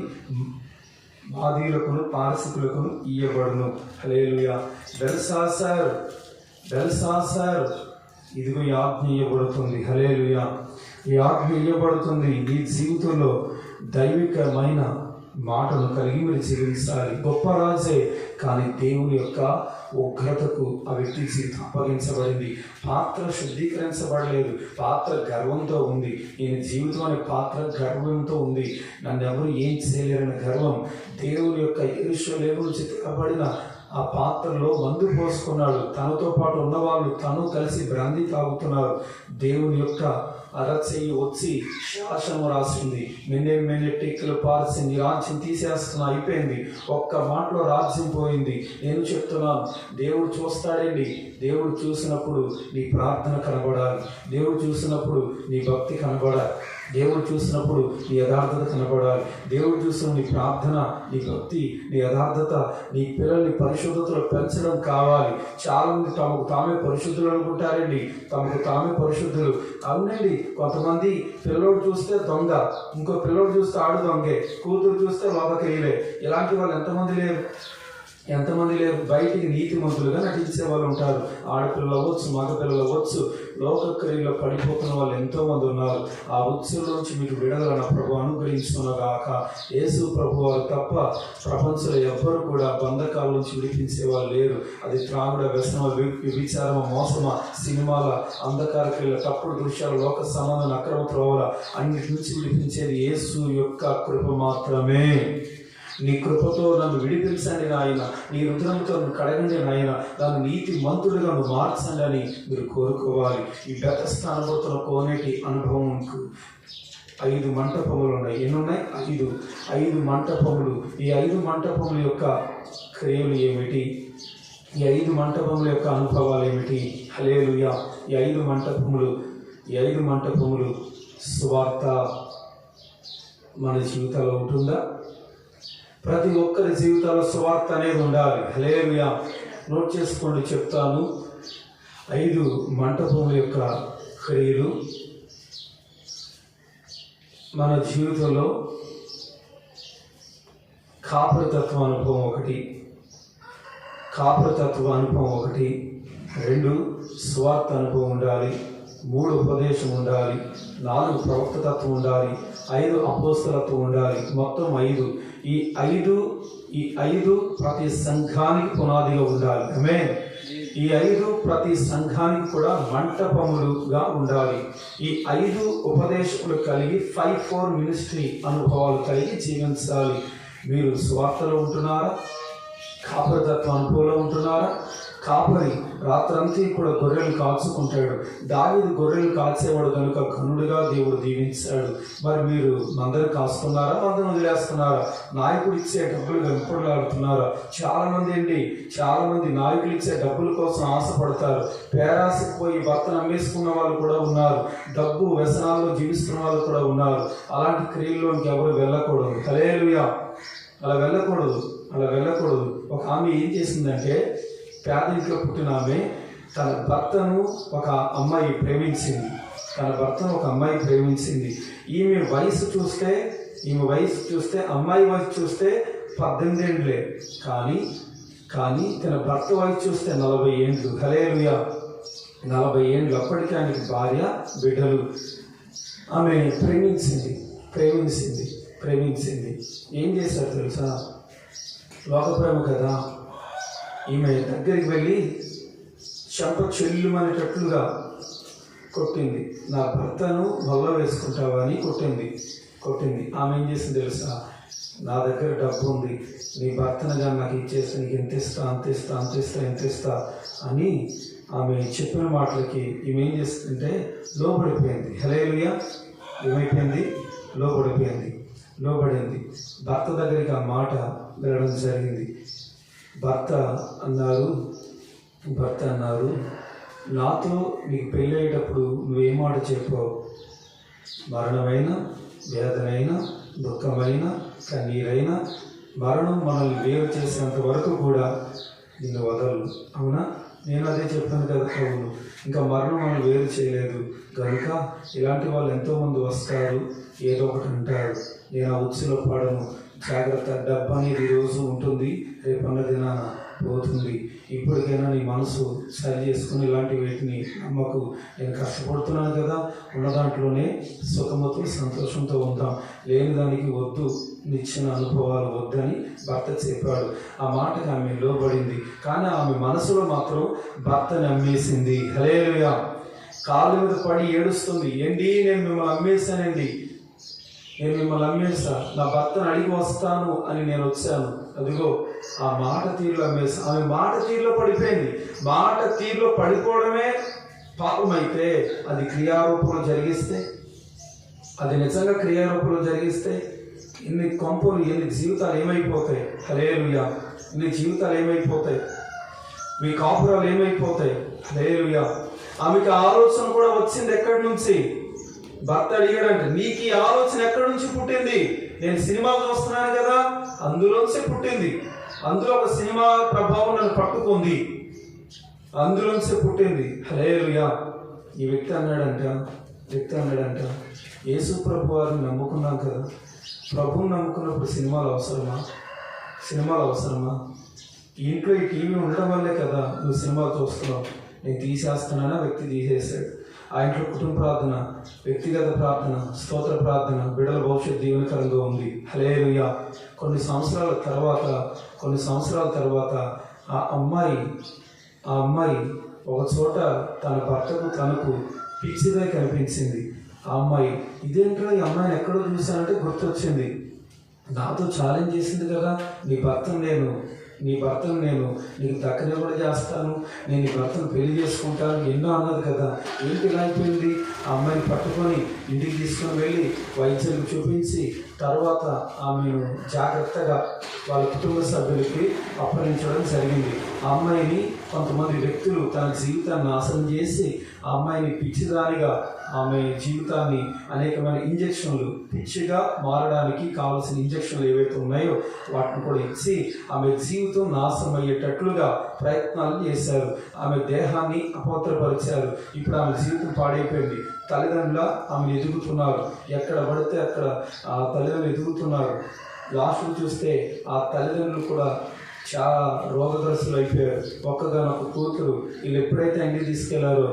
మాదీయులకును పారసికులకును ఇయ్యబడును. హల్లెలూయా. బెల్షాస్సర్ ఇదిగో ఈ ఆజ్ఞ ఇయ్యబడుతుంది. హల్లెలూయా. ఈ ఆజ్ఞ ఇయ్యబడుతుంది. నీ జీవితంలో దైవికమైన మాటను కలిగి మీరు జీవించాలి. గొప్ప రాజే, కానీ దేవుని యొక్క ఉగ్రతకు ఆ వ్యక్తి జీవితం అప్పగించబడింది. పాత్ర శుద్ధీకరించబడలేదు. పాత్ర గర్వంతో ఉంది. ఈయన జీవితం అనే పాత్ర గర్వంతో ఉంది. నన్ను ఎవరు ఏం చేయలేరని గర్వం. దేవుని యొక్క యెరూషలేము నుంచి తేబడిన ఆ పాత్రలో మందు పోసుకున్నాడు. తనతో పాటు ఉన్నవాళ్ళు తను కలిసి బ్రాందీ తాగుతున్నారు. దేవుని యొక్క ఆ అరచెయ్యి వచ్చి శాసనము రాసింది, మెన్నె టెక్కులు పార్చింది, రాజ్యం తీసేస్తున్నా, అయిపోయింది. ఒక్క మాటలో రాజ్యం పోయింది. నేను చెప్తున్నాను, దేవుడు చూస్తాడండి. దేవుడు చూసినప్పుడు నీ ప్రార్థన కనబడాలి, దేవుడు చూసినప్పుడు నీ భక్తి కనబడాలి, దేవుడు చూసినప్పుడు నీ యథార్థత కనబడాలి, దేవుడు చూసిన నీ ప్రార్థన, నీ భక్తి, నీ యథార్థత, నీ పిల్లల్ని పరిశుద్ధతలో పెంచడం కావాలి. చాలా మంది తమకు తామే పరిశుద్ధులు అనుకుంటారండి, తమకు తామే పరిశుద్ధులు. అవునండి, కొంతమంది పిల్లోడు చూస్తే దొంగ, ఇంకో పిల్లోడు చూస్తే ఆడు దొంగే, కూతురు చూస్తే లోకకెళ్ళే. ఇలాంటి వాళ్ళు ఎంతమంది లేరు. బయటికి నీతిమంతులుగా నటించే వాళ్ళు ఉంటారు. ఆడపిల్లలు అవ్వచ్చు, మగపిల్లలు అవ్వచ్చు, లోక క్రియలో పడిపోతున్న వాళ్ళు ఎంతోమంది ఉన్నారు. ఆ ఉత్సవంలోంచి మీకు విడుదల నా ప్రభు అనుగ్రహించుకున్నగాక. యేసు ప్రభు వారు తప్ప ప్రపంచంలో ఎవ్వరు కూడా బంధకాల నుంచి విడిపించే వాళ్ళు లేరు. అది త్రాగుడ, వ్యసనమ, విచారమ, మోసమ, సినిమాల, అంధకార క్రియల, తప్పుడు దృశ్యాలు, లోక సంబంధం, అక్రమ త్రోవల అన్నిటి నుంచి విడిపించేది యేసు యొక్క కృప మాత్రమే. నీ కృపతో నన్ను విడిపించండి నాయన, నీ రుద్రంతో నన్ను కడగండి నాయన, నన్ను నీతి మంతుడిగా నువ్వు మార్చండి అని మీరు కోరుకోవాలి. ఈ బెతస్తా అనుభూతున్న కోనేటి అనుభవంకు 5 మంటపములు ఉన్నాయి. ఎన్ని ఉన్నాయి? 5 మంటపములు. ఈ 5 మంటపముల యొక్క క్రియలు ఏమిటి? ఈ 5 మంటపముల యొక్క అనుభవాలు ఏమిటి? హల్లెలూయా. ఈ 5 మంటపములు సువార్త మన జీవితాల్లో ఉంటుందా? ప్రతి ఒక్కరి జీవితాల్లో సువార్త అనేది ఉండాలి. హల్లెలూయా. నోట్ చేసుకోండి, చెప్తాను. 5 మంటపముల యొక్క క్రియలు మన జీవితంలో. కాపరితత్వ అనుభవం ఒకటి, 2 స్వార్థ అనుభవం ఉండాలి, 3 ఉపదేశం ఉండాలి, 4 ప్రవక్త తత్వం ఉండాలి, 5 అపోస్తలత్వం ఉండాలి. మొత్తం 5. ఈ 5 ప్రతి సంఘానికి పునాదిగా ఉండాలి. ఆమేన్. ఈ 5 ప్రతి సంఘానికి కూడా మంటపములుగా ఉండాలి. ఈ 5 ఉపదేశములు కలిగి 5-4 మినిస్ట్రీ అనుభవాలు కలిగి జీవించాలి. మీరు స్వార్థలో ఉంటున్నారా? కాపరితత్వ అనుభవంలో ఉంటున్నారా? కాపరి రాత్రంతా కూడా గొర్రెలు కాచుకుంటాడు. దావీదు గొర్రెలు కాచేవాడు కనుక ఘనుడిగా దేవుడు దీవించాడు. మరి మీరు మందరు కాస్తున్నారా? మందరం వదిలేస్తున్నారా? నాయకుడు ఇచ్చే డబ్బులు వెంపడులాడుతున్నారా? చాలా మంది నాయకులు ఇచ్చే డబ్బుల కోసం ఆశపడతారు. పేరాశకు పోయి భర్తను అమ్మేసుకున్న వాళ్ళు కూడా ఉన్నారు. డబ్బు వ్యసనాల్లో జీవిస్తున్న వాళ్ళు కూడా ఉన్నారు. అలాంటి క్రియల్లోనికి ఎవరు వెళ్ళకూడదు. హల్లెలూయా. అలా వెళ్ళకూడదు. ఒక ఆమె ఏం చేసిందంటే, పేదరికంలో పుట్టిన ఆమె తన భర్తను ఒక అమ్మాయి ప్రేమించింది. ఈమె వయసు చూస్తే అమ్మాయి వయసు చూస్తే 18 ఏండ్లే, కానీ తన భర్త వయసు చూస్తే 40 ఏండ్లు. హల్లెలూయా. 40 ఏండ్లు. అప్పటికి ఆయనకి భార్య, బిడ్డలు. ఆమె ప్రేమించింది. ఏం చేశారు తెలుసా? లోక ప్రేమ కదా. ఈమె దగ్గరికి వెళ్ళి చెంప చెల్లుమనేటట్లుగా కొట్టింది. నా భర్తను వల్ల వేసుకుంటావా అని కొట్టింది. ఆమె ఏం చేసింది తెలుసా? నా దగ్గర డబ్బు ఉంది, నీ భర్తను కానీ నాకు ఇచ్చేస్తే నీకు ఎంత ఇస్తా అని ఆమె చెప్పిన మాటలకి ఈమె ఏం చేస్తుందంటే లోబడిపోయింది. హల్లెలూయా. ఏమైపోయింది? లోబడింది. భర్త దగ్గరికి ఆ మాట వెళ్ళడం జరిగింది. భర్త అన్నారు, నాతో నీకు పెళ్ళి అయ్యేటప్పుడు నువ్వేం మాట చెప్పావు? మరణమైన, వేదనైన, దుఃఖమైన, కన్నీరైనా, మరణం మనల్ని వేరు చేసేంత వరకు కూడా నిన్ను వదలు. అవునా? నేను అదే చెప్పాను కదా. అవును. ఇంకా మరణం మనం వేరు చేయలేదు కనుక ఇలాంటి వాళ్ళు ఎంతోమంది వస్తారు, ఏదో ఒకటి అంటారు. నేను ఆ ఉత్సులో పడను. జాగ్రత్త. డబ్బు అనేది ఈరోజు ఉంటుంది, రేపన్న దినాన పోతుంది. ఇప్పటికైనా నీ మనసు సరి చేసుకుని ఇలాంటి వీటిని నమ్మకు. నేను కష్టపడుతున్నాను కదా, ఉన్న దాంట్లోనే సుఖమతో సంతోషంతో ఉందాం. లేని దానికి వద్దు, నిచ్చిన అనుభవాలు వద్దని భర్త చెప్పాడు. ఆ మాటకి ఆమె లోబడింది. కానీ ఆమె మనసులో మాత్రం భర్తని అమ్మేసింది. హల్లెలూయా. కాళ్ళ మీద పడి ఏడుస్తుంది. ఏంటి, నేను మిమ్మల్ని అమ్మేశానండి, నా భర్తను అడిగి వస్తాను అని నేను వచ్చాను. అదిగో ఆ మాట తీరులో అమ్మేసి ఆమె మాట తీరులో పడిపోయింది. మాట తీరులో పడిపోవడమే పాపమైతే అది క్రియారూపంలో జరిగిస్తే, అది నిజంగా క్రియారూపంలో జరిగిస్తే ఇన్ని కొంపలు, ఎన్ని జీవితాలు ఏమైపోతాయి? హల్లెలూయా! ఇన్ని జీవితాలు ఏమైపోతాయి? మీ కాపురాలు ఏమైపోతాయి? హల్లెలూయా! ఆమెకి ఆలోచన కూడా వచ్చింది ఎక్కడి నుంచి? భర్త అడిగాడంటే, నీకు ఈ ఆలోచన ఎక్కడి నుంచి పుట్టింది? నేను సినిమాలు చూస్తున్నాను కదా, అందులోంచి పుట్టింది. అందులో ఒక సినిమా ప్రభావం నన్ను పట్టుకుంది, అందులోంచి పుట్టింది. హల్లెలూయా! ఈ వ్యక్తి అన్నాడంట, యేసు ప్రభు వారిని నమ్ముకున్నాం కదా, ప్రభువుని నమ్ముకున్నప్పుడు సినిమాలు అవసరమా? ఇంట్లో ఈ టీవీ ఉండడం వల్లే కదా నువ్వు సినిమాలు చూస్తున్నావు. నేను తీసేస్తున్నానా? వ్యక్తి తీసేశాడు. ఆ ఇంట్లో కుటుంబ ప్రార్థన, వ్యక్తిగత ప్రార్థన, స్తోత్ర ప్రార్థన, బిడ్డల భవిష్యత్తు దీవెనకరంగా ఉంది. హల్లెలూయా! కొన్ని సంవత్సరాల తర్వాత ఆ అమ్మాయి ఒక చోట తన భర్తకు తనకు పిచ్చిగా కనిపించింది. ఆ అమ్మాయి, ఇదేంటో ఈ అమ్మాయిని ఎక్కడో చూశానంటే గుర్తొచ్చింది. నాతో ఛాలెంజ్ చేసింది కదా, నీ భర్తను నేను నీకు దక్కనే కూడా చేస్తాను, నేను నీ భర్తను పెళ్లి చేసుకుంటాను ఎన్నో అన్నది కదా, ఏంటి ఇలా అయిపోయింది? ఆ అమ్మాయిని పట్టుకొని ఇంటికి తీసుకొని వెళ్ళి వైద్యులకు చూపించి తర్వాత ఆమెను జాగ్రత్తగా వాళ్ళ కుటుంబ సభ్యులకి అప్పగించడం జరిగింది. ఆ అమ్మాయిని కొంతమంది వ్యక్తులు తన జీవితాన్ని నాశనం చేసి ఆ అమ్మాయిని పిచ్చిదానిగా, ఆమె జీవితాన్ని అనేకమైన ఇంజెక్షన్లు, పిచ్చిగా మారడానికి కావాల్సిన ఇంజెక్షన్లు ఏవైతే ఉన్నాయో వాటిని కూడా ఇచ్చి ఆమె జీవితం నాశనం అయ్యేటట్లుగా ప్రయత్నాలు చేశారు. ఆమె దేహాన్ని అపవిత్రపరిచారు. ఇప్పుడు ఆమె జీవితం పాడైపోయింది. తల్లిదండ్రుల ఆమెను ఎదుగుతున్నారు, ఎక్కడ పడితే అక్కడ ఆ తల్లిదండ్రులు ఎదుగుతున్నారు. లాస్ట్కు చూస్తే ఆ తల్లిదండ్రులు కూడా చాలా రోగగ్రస్తులు అయిపోయారు. ఒక్కగానొక్క కూతురు. వీళ్ళు ఎప్పుడైతే ఇంటికి తీసుకెళ్లారో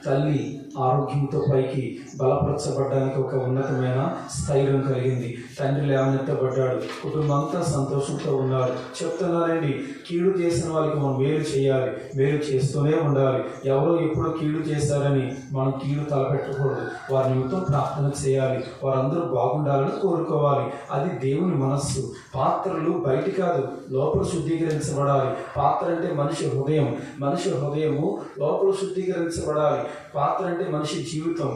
తల్లి ఆరోగ్యంతో పైకి బలపరచబడ్డానికి ఒక ఉన్నతమైన స్థైర్యం కలిగింది. తండ్రి లేవనెత్తబడ్డాడు. కుటుంబం అంతా సంతోషంతో ఉన్నారు. చెప్తున్నారండి, కీడు చేసిన వాళ్ళకి మనం మేలు చేయాలి, మేలు చేస్తూనే ఉండాలి. ఎవరో ఎప్పుడో కీడు చేశారని మనం కీడు తలపెట్టకూడదు. వారి నిమిత్తం ప్రార్థన చేయాలి, వారందరూ బాగుండాలని కోరుకోవాలి. అది దేవుని మనస్సు. పాత్రలు బయట కాదు, లోపల శుద్ధీకరించబడాలి. పాత్ర అంటే మనిషి హృదయము లోపల శుద్ధీకరించబడాలి. పాత్ర అంటే మనిషి జీవితం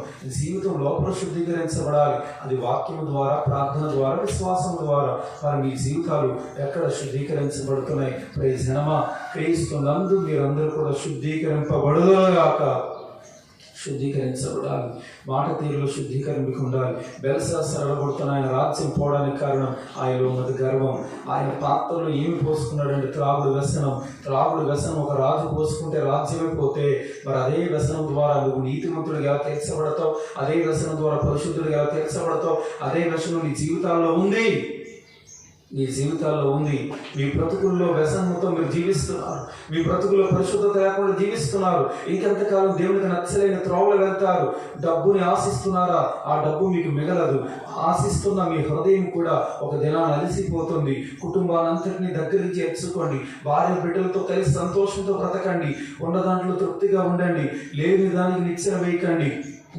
లోపల శుద్ధీకరించబడాలి. అది వాక్యము ద్వారా, ప్రార్థన ద్వారా, విశ్వాసం ద్వారా. మరి మీ జీవితాలు ఎక్కడ శుద్ధీకరించబడుతున్నాయి? ప్రైజ్ జనమా, క్రీస్తునందు మీరందరూ కూడా శుద్ధీకరింపబడుగాక. శుద్ధీకరించబడాలి. మాట తీరులో శుద్ధీకరణ మీకు ఉండాలి. బెల్షస్సర్ ఆయన రాజ్యం పోవడానికి కారణం ఆయనలో ఉన్నది గర్వం. ఆయన పాత్రలో ఏమి పోసుకున్నాడంటే త్రాగుడు వ్యసనం. ఒక రాజు పోసుకుంటే రాజ్యమే పోతే, మరి అదే వ్యసనం ద్వారా నువ్వు నీతిమంతుడిగా ఎలా తీర్చబడతావు? అదే వ్యసనం ద్వారా పరిశుద్ధుడిగా ఎలా తీర్చబడతావు? అదే వ్యసనం నీ జీవితాల్లో ఉంది. మీ బ్రతుకుల్లో వ్యసనంతో మీరు జీవిస్తున్నారు. మీ బ్రతుకుల్లో పరిశుద్ధత లేకుండా జీవిస్తున్నారు. ఇంకెంతకాలం దేవునికి నచ్చలేని త్రోవలు వెళ్తారు. డబ్బుని ఆశిస్తున్నారా? ఆ డబ్బు మీకు మిగలదు. ఆశిస్తున్న మీ హృదయం కూడా ఒక దినాన్ని అలసిపోతుంది. కుటుంబానంతటినీ దగ్గరికి చేర్చుకోండి. భార్య బిడ్డలతో కలిసి సంతోషంతో బ్రతకండి. ఉన్న దాంట్లో తృప్తిగా ఉండండి. లేని దానికి నిచ్చెన వేయకండి.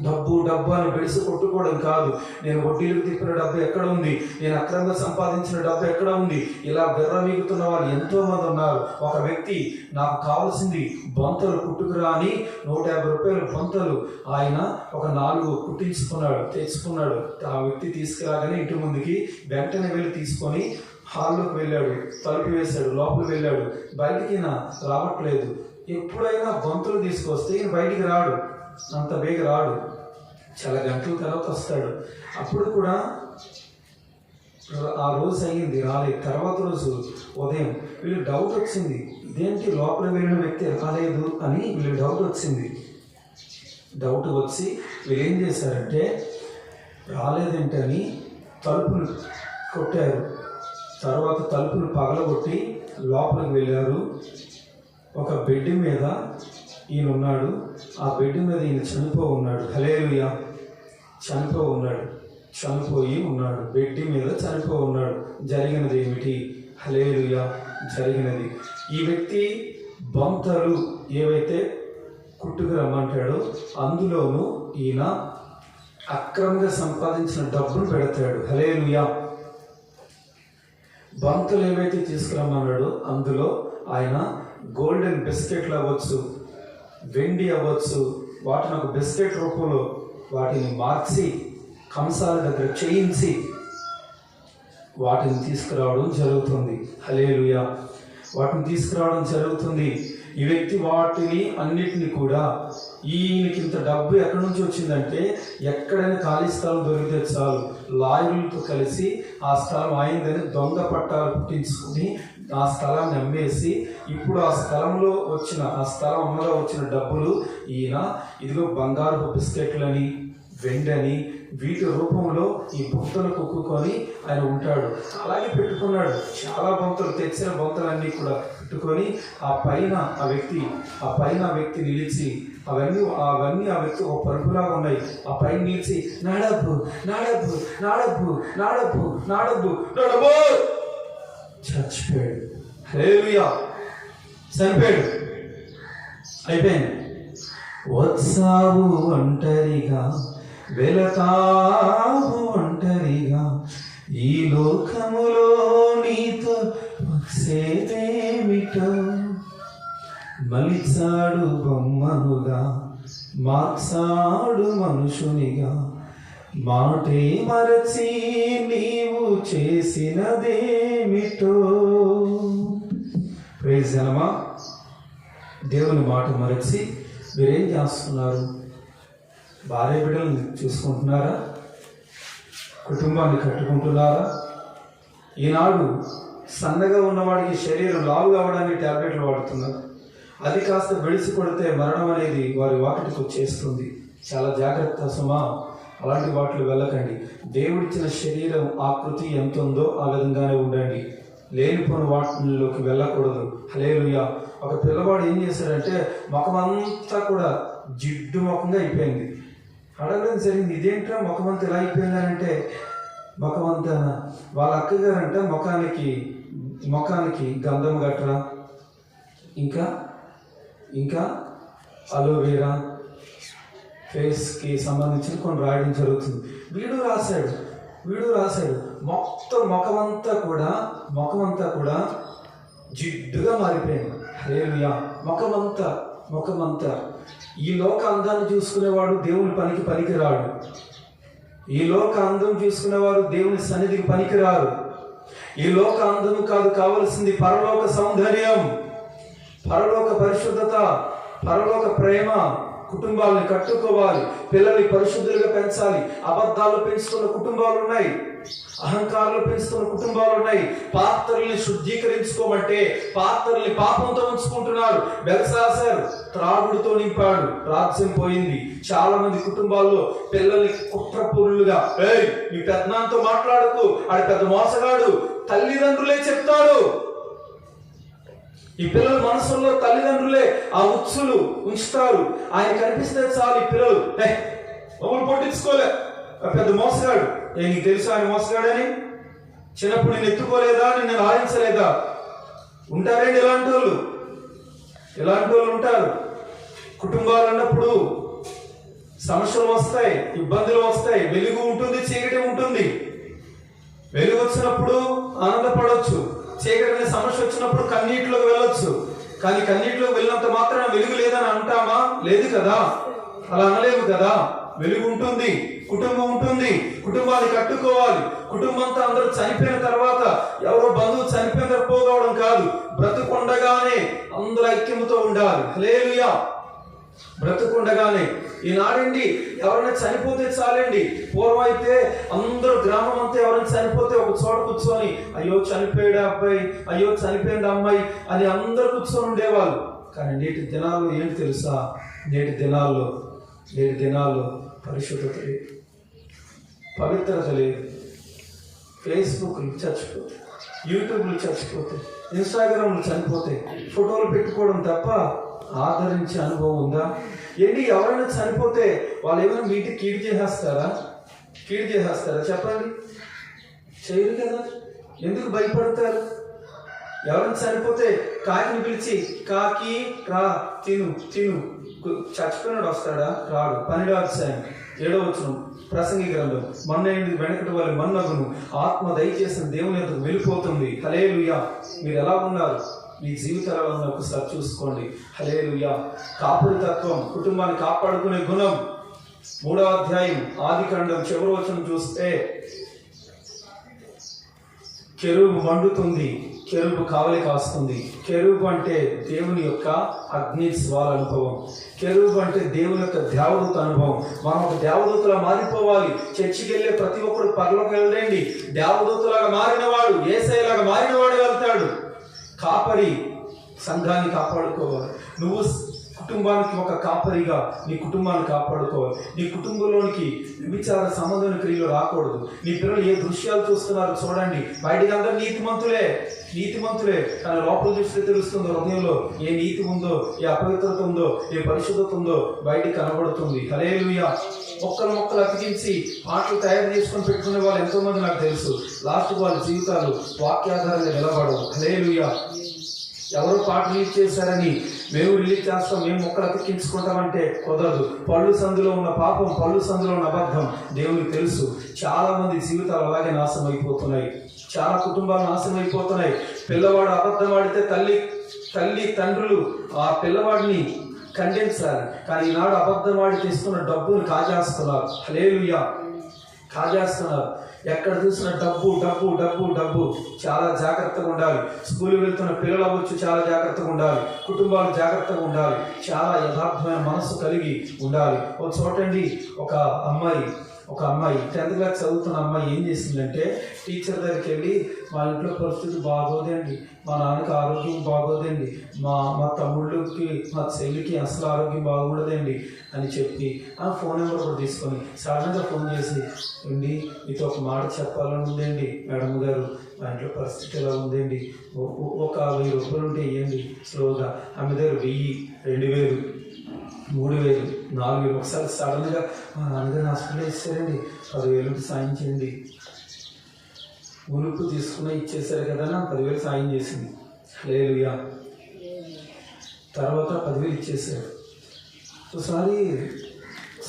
డబ్బు అని బెడిసి కొట్టుకోవడం కాదు. నేను వడ్డీలకు తిప్పిన డబ్బు ఎక్కడ ఉంది? నేను అక్రమంగా సంపాదించిన డబ్బు ఎక్కడ ఉంది? ఇలా విర్రవీగుతున్న వాళ్ళు ఎంతో మంది ఉన్నారు. ఒక వ్యక్తి, నాకు కావాల్సింది బొంతలు కుట్టుకురా అని 150 రూపాయలు బొంతలు ఆయన ఒక 4 తెచ్చుకున్నాడు. ఆ వ్యక్తి తీసుకురాగానే ఇంటి ముందుకి వెంటనే వెళ్ళి తీసుకొని హాల్లోకి వెళ్ళాడు. తలుపు వేశాడు. లోపలికి వెళ్ళాడు. బయటికి రావట్లేదు. ఎప్పుడైనా బొంతలు తీసుకొస్తే ఈయన బయటికి రాడు, అంత బేగ రాడు. చాలా గంటల తర్వాత వస్తాడు. అప్పుడు కూడా ఆ రోజు అయ్యింది, రాలేదు. తర్వాత రోజు ఉదయం వీళ్ళు డౌట్ వచ్చింది, ఇదేంటి లోపల వెళ్ళిన వ్యక్తి రాలేదు అని వీళ్ళు డౌట్ వచ్చి వీళ్ళు ఏం చేశారంటే రాలేదేంటని తలుపులు కొట్టారు. తర్వాత తలుపులు పగలగొట్టి లోపలికి వెళ్ళారు. ఒక బెడ్ మీద ఈయన ఉన్నాడు. ఆ బెడ్ మీద ఈయన చనిపోయి ఉన్నాడు. హల్లెలూయా! చనిపోయి ఉన్నాడు. బెడ్ మీద చనిపోయి ఉన్నాడు. జరిగినది ఏమిటి? హల్లెలూయా! జరిగినది, ఈ వ్యక్తి బొంతలు ఏవైతే కుట్టుకు రమ్మంటాడో అందులోనూ ఈయన అక్రమంగా సంపాదించిన డబ్బును పెడతాడు. హల్లెలూయా! బంతులు ఏవైతే తీసుకురమ్మన్నాడో అందులో ఆయన గోల్డెన్ బిస్కెట్లు అవ్వచ్చు, వెండి అవ్వచ్చు, వాటిని ఒక బిస్కెట్ రూపంలో వాటిని మార్చి కంసాల దగ్గర చేయించి వాటిని తీసుకురావడం జరుగుతుంది. హల్లెలూయా. వాటిని తీసుకురావడం జరుగుతుంది. ఈ వ్యక్తి వాటిని అన్నిటిని కూడా, ఈయనకి ఇంత డబ్బు ఎక్కడి నుంచి వచ్చిందంటే ఎక్కడైనా ఖాళీ స్థలం దొరికితే చాలు లాయర్లతో కలిసి ఆ స్థలం ఆయనదని దొంగ పట్టాలు పుట్టించుకుని ఆ స్థలాన్ని అమ్మేసి ఇప్పుడు ఆ స్థలంలో వచ్చిన ఆ స్థలం అమ్మలో వచ్చిన డబ్బులు ఈయన ఇదిగో బంగారపు బిస్కెట్లని వెండని వీటి రూపంలో ఈ బొంతలు కుక్కుకొని ఆయన ఉంటాడు. అలాగే పెట్టుకున్నాడు. చాలా బొంతలు, తెచ్చిన బొంతలన్నీ కూడా పెట్టుకొని ఆ పైన ఆ వ్యక్తి నిలిచి అవన్నీ ఆ వ్యక్తి ఒక పరుపులాగా ఉన్నాయి. ఆ పైన నిలిచి నా డబ్బు నా డబ్బు నా డబ్బు నా డబ్బు నా డబ్బు నా డబ్బు చచ్చిపోయాడు. హల్లెలూయా. చనిపోయాడు. అయిపోయింది. వచ్చావు ఒంటరిగా, వెళతావు ఒంటరిగా, ఈ లోకములో నీతో వచ్చేదేమిటో, మలిచాడు బొమ్మనుగా, మార్చాడు మనుషునిగా, మాటే మరచి నీవు చేసినదేమిటో. ప్రైజ్ జనమా, దేవుని మాట మరచి మీరేం చేస్తున్నారు? భార్య బిడ్డలను చూసుకుంటున్నారా? కుటుంబాన్ని కట్టుకుంటున్నారా? ఈనాడు సన్నగా ఉన్నవాడికి శరీరం లావు కావడానికి టాబ్లెట్లు వాడుతున్నారు. అది కాస్త బెడిసి కొడితే మరణం అనేది వారి వాకిటికి వచ్చేస్తుంది. చాలా జాగ్రత్త సుమా, అలాంటి వాటిలో వెళ్ళకండి. దేవుడిచ్చిన శరీరం ఆకృతి ఎంత ఉందో ఆ విధంగానే ఉండండి. లేనిపోని వాటిలోకి వెళ్ళకూడదు. హల్లెలూయా. ఒక పిల్లవాడు ఏం చేశాడంటే ముఖమంతా కూడా జిడ్డు ముఖంగా అయిపోయింది. అడగడం జరిగింది, ఇదేంట్రా ముఖమంతా ఇలా అయిపోయిందంటే, ముఖమంతా వాళ్ళ అక్కగారంట ముఖానికి గంధం గట్రా, ఇంకా అలోవేరా, ఫేస్కి సంబంధించిన కొన్ని రాయడం జరుగుతుంది. వీడు రాశాడు. మొత్తం ముఖమంతా కూడా జిడ్డుగా మారిపోయింది. హల్లెలూయా. ముఖమంతా ఈ లోక అందాన్ని చూసుకునేవాడు దేవుని పనికి రాడు. ఈ లోక అందం చూసుకునేవారు దేవుని సన్నిధికి పనికిరారు. ఈ లోక అందం కాదు, కావలసింది పరలోక సౌందర్యం, పరలోక పరిశుద్ధత, పరలోక ప్రేమ. కుటుంబాలను కట్టుకోవాలి, పిల్లల్ని పరిశుద్ధులుగా పెంచాలి. అబద్ధాలు పెంచుతున్న కుటుంబాలు ఉన్నాయి, అహంకారాలు పెంచుతున్న కుటుంబాలు ఉన్నాయి. పాత్రల్ని శుద్ధీకరించుకోమంటే పాత్రల్ని పాపంతో ఉంచుకుంటున్నారు. బెల్సాసర్ త్రాగుడుతో నింపాడు, రాజ్యం పోయింది. చాలా మంది కుటుంబాల్లో పిల్లల్ని కుట్రపూరులుగా, మీ పెద్దనాన్నతో మాట్లాడకు, ఆడి పెద్ద మోసగాడు, తల్లిదండ్రులే చెప్తాడు. ఈ పిల్లల మనసుల్లో తల్లిదండ్రులే ఆ ఉచ్చులు ఉంచుతారు. ఆయన కనిపిస్తే చాలు ఈ పిల్లలు మమ్మల్ని పొట్టించుకోలే, పెద్ద మోసగాడు. నీకు తెలుసా ఆయన మోసగాడని? చిన్నప్పుడు నేను ఎత్తుకోలేదా, నిన్ను లాయించలేదా? ఉంటారండి ఇలాంటి వాళ్ళు ఉంటారు. కుటుంబాలు అన్నప్పుడు సమస్యలు వస్తాయి, ఇబ్బందులు వస్తాయి. వెలుగు ఉంటుంది, చీకటి ఉంటుంది. వెలుగు వచ్చినప్పుడు ఆనందపడవచ్చు, చీకటి సమస్య వచ్చినప్పుడు కన్నీటిలోకి వెళ్ళొచ్చు. కానీ కన్నీటిలోకి వెళ్ళినంత మాత్రం వెలుగు లేదని అంటామా? లేదు కదా, అలా అనలేము కదా. వెలుగు ఉంటుంది, కుటుంబం ఉంటుంది, కుటుంబాన్ని కట్టుకోవాలి. కుటుంబంతో అందరూ చనిపోయిన తర్వాత ఎవరో బంధువు చనిపోయిన తర్వాత పోగవడం కాదు, బ్రతుకుండగానే అందరూ ఐక్యముతో ఉండాలి. హల్లెలూయా. బ్రతుకుండగానే. ఈనాడండి ఎవరైనా చనిపోతే చాలండి. పూర్వం అయితే అందరూ గ్రామం అంతా ఎవరైనా చనిపోతే ఒక చోట కూర్చొని అయ్యో చనిపోయాడు అబ్బాయి, అయ్యో చనిపోయింది అమ్మాయి అని అందరూ కూర్చొని ఉండేవాళ్ళు. కానీ నేటి దినాల్లో ఏంటి తెలుసా? నేటి దినాల్లో పరిశుద్ధత లేదు, పవిత్రత లేదు. ఫేస్బుక్లు చచ్చిపోతాయి, యూట్యూబ్లు చచ్చిపోతాయి, ఇన్స్టాగ్రామ్లు చనిపోతాయి. ఫోటోలు పెట్టుకోవడం తప్ప ఆదరించే అనుభవం ఉందా? ఎవరైనా చనిపోతే వాళ్ళు ఏమైనా మీ ఇంటికి కీడు చేసేస్తారా చెప్పండి? చేయరు కదా. ఎందుకు భయపడతారు? ఎవరైనా చనిపోతే కాకిని పిలిచి కాకి రా తిను చచ్చిపోయినాడు వస్తాడా? రాడు. 12వ అధ్యాయం 7వ వచనం ప్రసంగి గ్రంథం. మన్నైంది వెనకటి వారి మన్నగును, ఆత్మ దయచేసిన దేవుని ఎదుగు వెళ్ళిపోతుంది. హల్లెలూయా. మీరు ఎలా ఉన్నారు? మీ జీవితాలలో ఉన్న ఒకసారి చూసుకోండి. హల్లెలూయా. కాపురితత్వం, కుటుంబాన్ని కాపాడుకునే గుణం. 3వ అధ్యాయం ఆదికాండం చివరి వచనం చూస్తే, కెరూబు మండుతుంది, కెరూబు కావలి కాస్తుంది. కెరూబు అంటే దేవుని యొక్క అగ్ని స్వాల అనుభవం. కెరూబు అంటే దేవుని యొక్క దేవదూత అనుభవం. మనం ఒక దేవదూతలా మారిపోవాలి. చర్చికి వెళ్ళే ప్రతి ఒక్కరు పరలోకి వెళ్ళండి. దేవదూతలాగా మారినవాడు, యేసయ్యలాగా మారినవాడు వెళ్తాడు. కాపరి సంఘాన్ని కాపాడుకోవాలి. నువ్వు కుటుంబానికి ఒక కాపరిగా నీ కుటుంబాన్ని కాపాడుకోవాలి. నీ కుటుంబంలోనికి విచార సంబంధమైన క్రియలు రాకూడదు. నీ పిల్లలు ఏ దృశ్యాలు చూస్తున్నారో చూడండి. బయటికి అందరూ నీతిమంతులే కానీ లోపల చూస్తే తెలుస్తుంది హృదయంలో ఏ నీతి ఉందో, ఏ అపవిత్రత ఉందో, ఏ పరిశుద్ధత ఉందో బయటికి కనబడుతుంది. హల్లెలూయా. మొక్కలు అతికించి పాటలు తయారు చేసుకొని పెట్టుకునే వాళ్ళు ఎంతో మంది నాకు తెలుసు. లాస్ట్ వాళ్ళ జీవితాలు వాక్యాధారంగా నిలబడవు. హల్లెలూయా. ఎవరో పాటలు రిలీజ్ చేశారని మేము రిలీజ్ చేస్తాం, మేము మొక్కలు అతికించుకుంటామంటే కుదరదు. పళ్ళు సందులో ఉన్న పాపం, పళ్ళు సందులో ఉన్న అబద్ధం దేవునికి తెలుసు. చాలా మంది జీవితాలు అలాగే నాశనం అయిపోతున్నాయి. చాలా కుటుంబాలు నాశనం అయిపోతున్నాయి. పిల్లవాడు అబద్ధం ఆడితే తల్లి తండ్రులు ఆ పిల్లవాడిని ఖండించాలి. కానీ ఈనాడు అబద్ధం ఆడి తెస్తున్న డబ్బును కాజేస్తున్నారు. హల్లెలూయా. కాజేస్తున్నారు. ఎక్కడ చూసిన డబ్బు. చాలా జాగ్రత్తగా ఉండాలి. స్కూల్కి వెళ్తున్న పిల్లలు అవ్వచ్చు, చాలా జాగ్రత్తగా ఉండాలి. కుటుంబాలు జాగ్రత్తగా ఉండాలి. చాలా యథార్థమైన మనసు కలిగి ఉండాలి. ఒక చోటండి ఒక అమ్మాయి 10th క్లాస్ చదువుతున్న అమ్మాయి ఏం చేసిందంటే, టీచర్ దగ్గరికి వెళ్ళి, మా ఇంట్లో పరిస్థితి బాగోదండి, మా నాన్నకి ఆరోగ్యం బాగోదండి, మా తమ్ముళ్ళకి మా చెల్లికి అసలు ఆరోగ్యం బాగోడదండి అని చెప్పి ఆ ఫోన్ నెంబర్ కూడా తీసుకొని సడన్గా ఫోన్ చేసి, అండి మీతో ఒక మాట చెప్పాలని ఉందండి మేడం గారు, మా ఇంట్లో పరిస్థితి ఎలా ఉందండి, ఒక 1000 రూపాయలు ఉంటే ఇవ్వండి స్లోగా. ఆమె దగ్గర 1000, 2000, 3000, 4000. ఒకసారి సడన్గా మా నాన్నగారు హాస్పిటల్ ఇచ్చారండి, 10,000 సాయం చేయండి. ఉనుపు తీసుకుని ఇచ్చేసారు కదా, 10,000 సాయం చేసింది. హల్లెలూయా. తర్వాత 10,000 ఇచ్చేసారు. ఒకసారి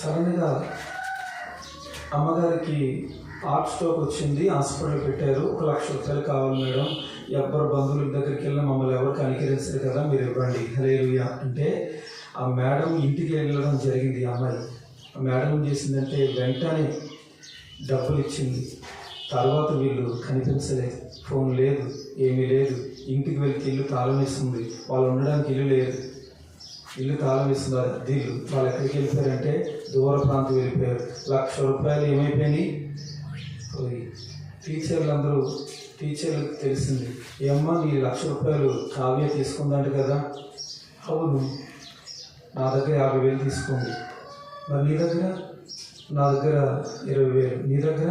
సడన్గా అమ్మగారికి హార్ట్ స్ట్రోక్ వచ్చింది, హాస్పిటల్ పెట్టారు. 1,00,000 రూపాయలు కావాలి మేడం, ఎవరు బంధువుల దగ్గరికి వెళ్ళినా మమ్మల్ని ఎవరు కనికరించారు కదా, మీరు ఇవ్వండి. హల్లెలూయా. అంటే ఆ మేడం ఇంటికి వెళ్ళడం జరిగింది. ఆ అమ్మాయి ఆ మేడం ఏం చేసిందంటే వెంటనే డబ్బులు ఇచ్చింది. తర్వాత వీళ్ళు కనిపించలేదు, ఫోన్ లేదు, ఏమీ లేదు. ఇంటికి వెళ్తే ఇల్లు తాళం వేస్తుంది. వాళ్ళు ఉండడానికి ఇల్లు లేదు, ఇల్లు తాళం వేస్తుంది. అద్దీలు. వాళ్ళు ఎక్కడికి వెళ్ళిపోయారంటే దూర ప్రాంతం వెళ్ళిపోయారు. 1,00,000 రూపాయలు ఏమైపోయినాయి, పోయి. టీచర్లకు తెలిసింది, ఏమ్మా నీ 1,00,000 రూపాయలు కావ్య తీసుకుందంట కదా. అవును, నా దగ్గర 50,000 తీసుకోండి. మరి నీ దగ్గర? నా దగ్గర 20,000. నీ దగ్గర?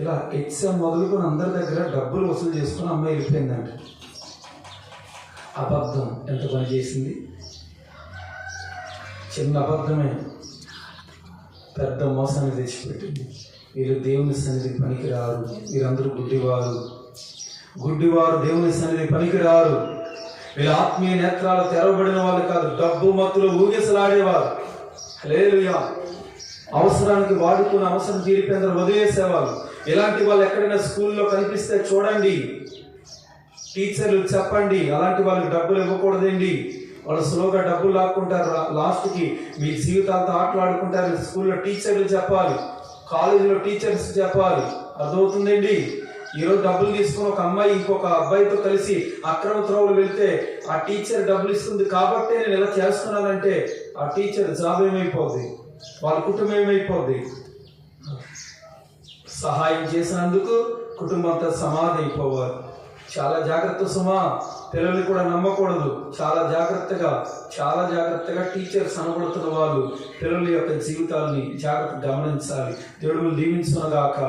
ఇలా ఎగ్జామ్ మొదలుకొని అందరి దగ్గర డబ్బులు వసూలు చేసుకుని అమ్మాయి వెళ్ళిపోయిందంట. అబద్ధం ఎంత పని చేసింది. చిన్న అబద్ధమే పెద్ద మోసాన్ని తెచ్చిపెట్టింది. వీళ్ళు దేవుని సన్నిధికి పనికిరారు. వీరందరూ గుడ్డివారు దేవుని సన్నిధికి పనికిరారు. వీళ్ళ ఆత్మీయ నేత్రాలు తెరవబడిన వాళ్ళు కాదు, డబ్బు మత్తులు ఊగిసలాడేవారు. హల్లెలూయా. అవసరానికి వాడుకుని అవసరం తీరిపోయిన వదిలేసేవాళ్ళు. ఇలాంటి వాళ్ళు ఎక్కడైనా స్కూల్లో కనిపిస్తే చూడండి, టీచర్లు చెప్పండి, అలాంటి వాళ్ళకి డబ్బులు ఇవ్వకూడదండి. వాళ్ళు స్లోగా డబ్బులు లాక్కుంటారు, లాస్ట్కి మీ జీవితాలతో ఆటలాడుకుంటారు. స్కూల్లో టీచర్లు చెప్పాలి, కాలేజీలో టీచర్స్ చెప్పాలి. అర్థమవుతుందండి. ఈరోజు డబ్బులు తీసుకుని ఒక అమ్మాయి ఇంకొక అబ్బాయితో కలిసి అక్రమ త్రోవలు వెళ్తే ఆ టీచర్ డబ్బులు ఇస్తుంది కాబట్టి నేను ఇలా చేస్తున్నానంటే ఆ టీచర్ జాబ్ ఏమైపోద్ది, వాళ్ళ కుటుంబం ఏమైపోద్ది. సహాయం చేసినందుకు కుటుంబం అంతా సమాధి అయిపోవాలి. చాలా జాగ్రత్త సుమా. పిల్లల్ని కూడా నమ్మకూడదు. చాలా జాగ్రత్తగా టీచర్స్ అనబడుతున్న వాళ్ళు పిల్లల యొక్క జీవితాలని జాగ్రత్తగా గమనించాలి. దేవుడు దీవించునగాక,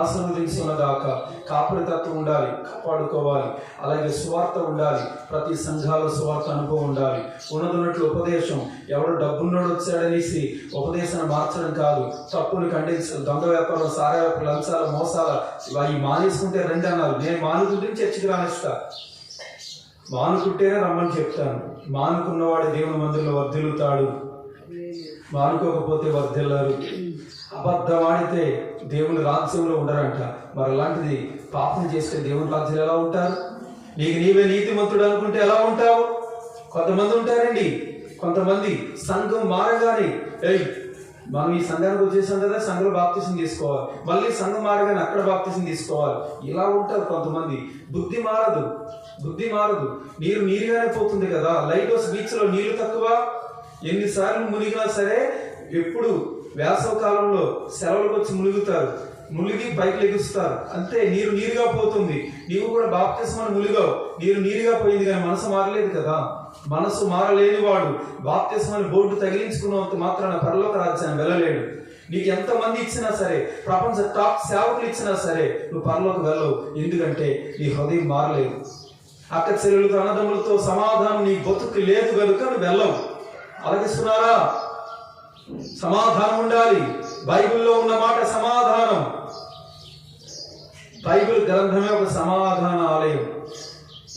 ఆశీర్వదించునగాక. కాపురితత్వం ఉండాలి, కాపాడుకోవాలి. అలాగే సువార్త ఉండాలి. ప్రతి సంఘాల సువార్త అనుభవం ఉండాలి. ఉన్నదన్నట్లు ఉపదేశం. ఎవడు డబ్బున్నోడు వచ్చాడనేసి ఉపదేశాన్ని మార్చడం కాదు, తప్పుని ఖండించడం. దొంగ వ్యాపారం, సారా వ్యాపారం, లంచాల, మోసాల అవి మానేసుకుంటే 2 అన్నారు. నేను మానుకుంటే చర్చికి రానిస్తా, మానుకుంటేనే రమ్మని చెప్తాను. మానుకున్నవాడు దేవుని మందిరంలో వర్ధిల్లుతాడు, మానుకోకపోతే వర్ధిల్లారు. అబద్ధం ఆడితే దేవుని రాజ్యంలో ఉండరంట. మరి అలాంటిది పాపం చేస్తే దేవుని రాజ్యంలో ఎలా ఉంటారు? నీకు నీవే నీతిమంతుడు అనుకుంటే ఎలా ఉంటావు? కొంతమంది ఉంటారండి, కొంతమంది సంఘం మారగానే మనం ఈ సంఘానికి వచ్చేసాం కదా, సంఘంలో బాప్తిసం తీసుకోవాలి, మళ్ళీ సంఘం మారగానే అక్కడ బాప్తిసం తీసుకోవాలి, ఇలా ఉంటారు కొంతమంది. బుద్ధి మారదు. నీరు నీరుగానే పోతుంది కదా. లైట్ హౌస్ బీచ్ లో నీళ్లు తక్కువ, ఎన్నిసార్లు మునిగినా సరే ఎప్పుడు వేసవ కాలంలో సెలవులకు వచ్చి మునిగి పైకి లెగుస్తారు, అంతే. నీరు నీరుగా పోతుంది. నీవు కూడా బాప్తిస్మని మునిగావు, నీరు నీరుగా పోయింది, కానీ మనసు మారలేదు కదా. మనసు మారలేని వాడు బాప్తిస్మని బోర్డు తగిలించుకున్నంత మాత్రాన పరలోక రాజ్యాన్ని వెళ్ళలేడు. నీకు ఎంతమంది ఇచ్చినా సరే, ప్రపంచ టాప్ సేవకులు ఇచ్చినా సరే, నువ్వు పరలోకి వెళ్ళవు. ఎందుకంటే నీ హృదయం మారలేదు. అక్క చెల్లెలతో అన్నదమ్ములతో సమాధానం నీ బతుకు లేదు కనుక నువ్వు వెళ్ళవు. అలాగిస్తున్నారా? సమాధానం ఉండాలి. బైబిల్లో ఉన్న మాట సమాధానం. బైబిల్ గ్రంథమే ఒక సమాధాన ఆలయం.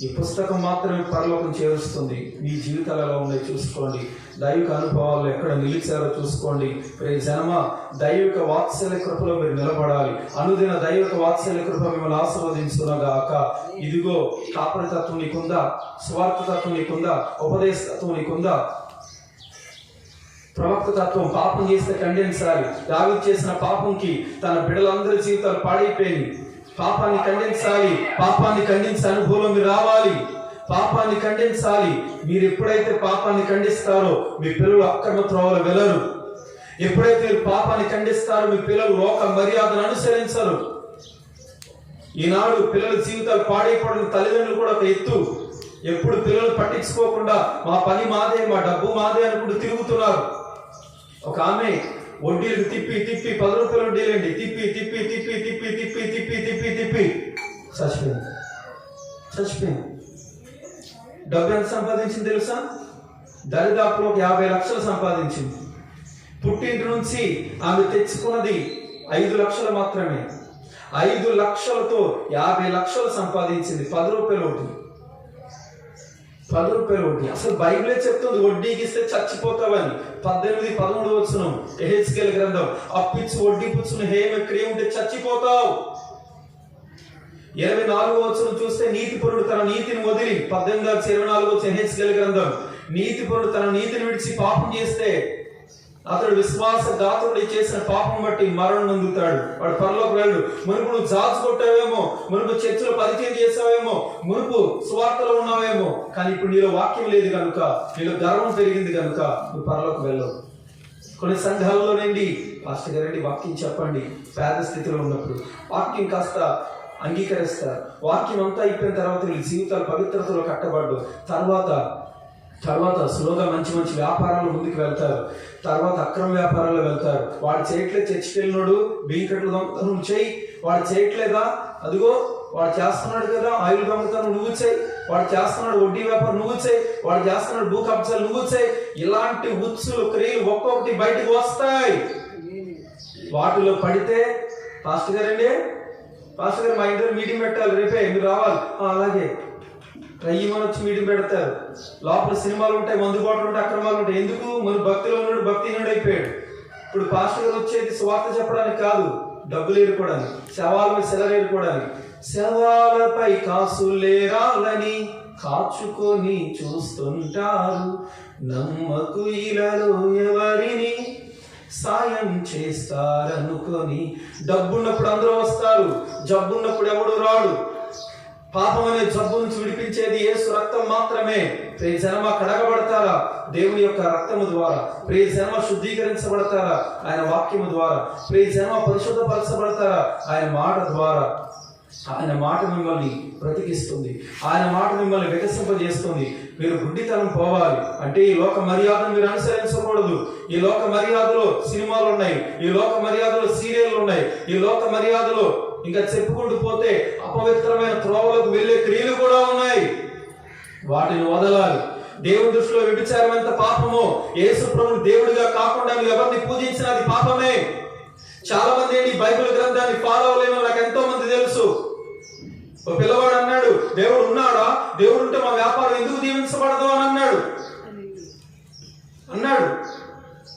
ఈ పుస్తకం మాత్రమే పరలోకం చేరుస్తుంది. మీ జీవితాలలో ఉన్నాయి చూసుకోండి. దైవిక అనుభవాల్లో ఎక్కడ నిలిచారో చూసుకోండి. జనమ దైవిక వాత్సల్య కృపలో మీరు నిలబడాలి. అనుదిన దైవిక వాత్సల్య కృప మిమ్మల్ని ఆశీర్వదించుగాక. ఇదిగో కాపరి తత్వం నీకుందా, స్వార్థ తత్వం నీకుందా, ఉపదేశ తత్వం నీకుందా, ప్రవక్త తత్వం? పాపం చేస్తే ఖండించాలి. దావీదు చేసిన పాపంకి తన బిడ్డలందరి జీవితాలు పాడైపోయింది. పాపాన్ని ఖండించాలి. పాపాన్ని ఖండించే అనుభవం మీరు రావాలి. పాపాన్ని ఖండించాలి. మీరు ఎప్పుడైతే పాపాన్ని ఖండిస్తారో మీ పిల్లలు అక్రమ త్రోవలు వెళ్ళరు. ఎప్పుడైతే మీరు పాపాన్ని ఖండిస్తారో మీ పిల్లలు లోక మర్యాదను అనుసరించరు. ఈనాడు పిల్లల జీవితాలు పాడైపోవడం తల్లిదండ్రులు కూడా ఒక ఎత్తు. ఎప్పుడు పిల్లలు పట్టించుకోకుండా మా పని మాదే, మా డబ్బు మాదే అనుకుంటూ తిరుగుతున్నారు. ఒక ఆమె వడ్డీలకు తిప్పి 10 రూపాయల వడ్డీలండి, తిప్పి చచ్చిపోయింది. డబ్బు ఎంత సంపాదించింది తెలుసా? దరిదాపులో 50 లక్షలు సంపాదించింది. పుట్టింటి నుంచి ఆమె తెచ్చుకున్నది 5 లక్షలు మాత్రమే. 5 లక్షలతో 50 లక్షలు సంపాదించింది. 10 రూపాయల వడ్డీ. అసలు బైబిలే చెప్తుంది వడ్డీకి ఇస్తే చచ్చిపోతావని. 18-13 వచనం యెహెజ్కేలు గ్రంథం. అప్పిచ్చు వడ్డీ పుచ్చును హేమ క్రియ ఉంటే చచ్చిపోతావు. 24 వచనం చూస్తే నీతిపరుడు తన నీతిని వదిలి, 18-24 వచనం యెహెజ్కేలు గ్రంథం. నీతిపరుడు తన నీతిని విడిచి పాపం చేస్తే అతడు విశ్వాసఘాతుడి చేసిన పాపం బట్టి మరణం పొందుతాడు. వాడు పరలోకి వెళ్ళు. మునుపు నువ్వు జాజు కొట్టావేమో, మునుపు చర్చలో పరిచయం చేసావేమో, మునుపు స్వార్థలో ఉన్నావేమో, కానీ ఇప్పుడు నీలో వాక్యం లేదు కనుక, నీలో గర్వం పెరిగింది కనుక నువ్వు పరలోకి వెళ్ళవు. కొన్ని సంఘాలలోనండి పాస్టర్ గారండి వాక్యం చెప్పండి, పేద స్థితిలో ఉన్నప్పుడు వాక్యం కాస్త అంగీకరిస్తారు. వాక్యం అంతా అయిపోయిన తర్వాత వీళ్ళ జీవితాలు పవిత్రతలో కట్టబడ్డు. తర్వాత స్లోగా మంచి వ్యాపారాలు ముందుకు వెళ్తారు. తర్వాత అక్రమ వ్యాపారాల్లో వెళ్తారు. వాడు చేయట్లేదు, చర్చికి వెళ్ళినోడు బియ్యకట్లు దొంగతనం నువ్వు చేయి. వాడు చేయట్లేదా? అదిగో వాడు చేస్తున్నాడు కదా ఆయిల్ దొంగతనం నువ్వు చేయి. వాడు చేస్తున్నాడు వడ్డీ వ్యాపారం నువ్వు చేయి. వాడు చేస్తున్నాడు భూ కబ్జాలు నువ్వు చేయి. ఇలాంటి ఉత్సులు క్రియలు ఒక్కొక్కటి బయటకు వస్తాయి. వాటిలో పడితే పాస్టర్ గారు మా ఇంట్లో మీటింగ్ పెట్టాలి, రేపే మీరు రావాలి. అలాగే రయ్యమని వచ్చి మీటింగ్ పెడతారు. లోపల సినిమాలు ఉంటాయి, మందుబాట్లు ఉంటాయి, అక్రమాలు ఉంటాయి. ఎందుకు? మన భక్తిలో ఉన్నాడు, భక్తిహీనుడు అయిపోయాడు. ఇప్పుడు పాస్టర్ గారు వచ్చేది స్వార్థ చెప్పడానికి కాదు, డబ్బులు ఏరుకోవడానికి, శవాల మీద సెలవు ఏరుకోవడానికి. శవాలపై కాసులేరాలని కాచుకొని చూస్తుంటారు, నమ్మకు ఇలాలో ఎవరిని సాయం చేస్తారనుకొని. డబ్బున్నప్పుడు అందరూ వస్తారు, జబ్బున్నప్పుడు ఎవడు రాడు. పాపం అనే జబ్బు నుంచి విడిపించేది యేసు రక్తం మాత్రమే. ప్రియ జనమ కడగబడతారా దేవుని యొక్క రక్తము ద్వారా? ప్రియ జనమ శుద్ధీకరించబడతారా ఆయన వాక్యము ద్వారా? ప్రియ జనమ పరిశుద్ధపరచబడతారా ఆయన మాట ద్వారా? ఆయన మాట మిమ్మల్ని బ్రతికిస్తుంది, ఆయన మాట మిమ్మల్ని వికసింపజేస్తుంది. మీరు గుడ్డితనం పోవాలి అంటే ఈ లోక మర్యాదను మీరు అనుసరించకూడదు. ఈ లోక మర్యాదలో సినిమాలు ఉన్నాయి, ఈ లోక మర్యాదలో సీరియళ్ళు ఉన్నాయి, ఈ లోక మర్యాదలో ఇంకా చెప్పుకుంటూ పోతే అపవిత్రమైన త్రోవలకు వెళ్ళే క్రియలు కూడా ఉన్నాయి. వాటిని వదలాలి. దేవుని దృష్టిలో వ్యభిచారం ఎంత పాపమో, యేసు ప్రభువుని దేవుడిగా కాకుండా మీరు ఎవరిని పూజించినా అది పాపమే. చాలా మంది ఏంటి బైబిల్ గ్రంథాన్ని ఫాలో అవ్వలేని నాకు ఎంతో మంది తెలుసు. ఒక పిల్లవాడు అన్నాడు, దేవుడు ఉన్నాడా? దేవుడు ఉంటే మా వ్యాపారం ఎందుకు దీవించబడదు అని అన్నాడు.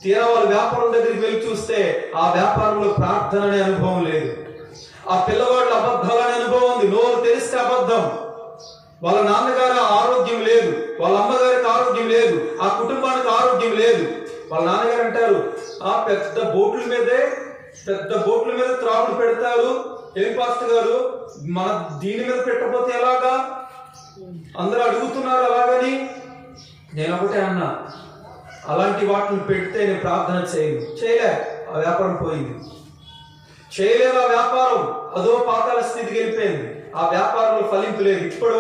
తీరా వాళ్ళ వ్యాపారం దగ్గరికి వెళ్ళి చూస్తే ఆ వ్యాపారంలో ప్రార్థన అనే అనుభవం లేదు. ఆ పిల్లవాళ్ళ అబద్ధాలనే అనుభవం ఉంది. నోరు తెరిస్తే అబద్ధం. వాళ్ళ నాన్నగారి ఆరోగ్యం లేదు, వాళ్ళ అమ్మగారికి ఆరోగ్యం లేదు, ఆ కుటుంబానికి ఆరోగ్యం లేదు. వాళ్ళ నాన్నగారు అంటారు, ఆ పెద్ద బోట్ల మీద త్రాగుడు పెడతారు, ఏం పాస్టర్ గారు మన దీని మీద పెట్టకపోతే ఎలాగా, అందరూ అడుగుతున్నారు అలాగని. నేను ఒకటే అన్నా, అలాంటి వాటిని పెడితే నేను ప్రార్థన చేయలే, ఆ వ్యాపారం పోయింది. చేయలేదు ఆ వ్యాపారం, అదో పాతాళ స్థితికి వెళ్ళిపోయింది. ఆ వ్యాపారంలో ఫలింపు లేదు, ఇప్పటి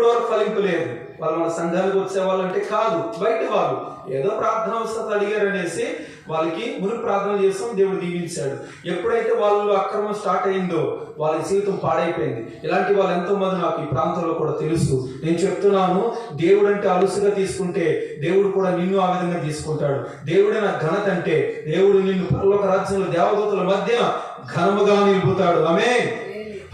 వరకు ఫలింపు లేదు. వాళ్ళు మన సంఘానికి వచ్చే వాళ్ళంటే కాదు, బయట వాళ్ళు ఏదో ప్రార్థన అవసరం అడిగారు అనేసి వాళ్ళకి మును ప్రార్థన చేస్తాం, దేవుడు దీవించాడు. ఎప్పుడైతే వాళ్ళు అక్రమం స్టార్ట్ అయిందో వాళ్ళ జీవితం పాడైపోయింది. ఇలాంటి వాళ్ళు ఎంతో మంది నాకు ఈ ప్రాంతంలో కూడా తెలుసు. నేను చెప్తున్నాను, దేవుడు అంటే అలుసుగా తీసుకుంటే దేవుడు కూడా నిన్ను ఆ విధంగా తీసుకుంటాడు. దేవుడే నా ఘనత అంటే దేవుడు నిన్ను పరలోక రాజ్యంలో దేవదూతల మధ్య ఘనముగా నిలుపుతాడు. ఆమేన్.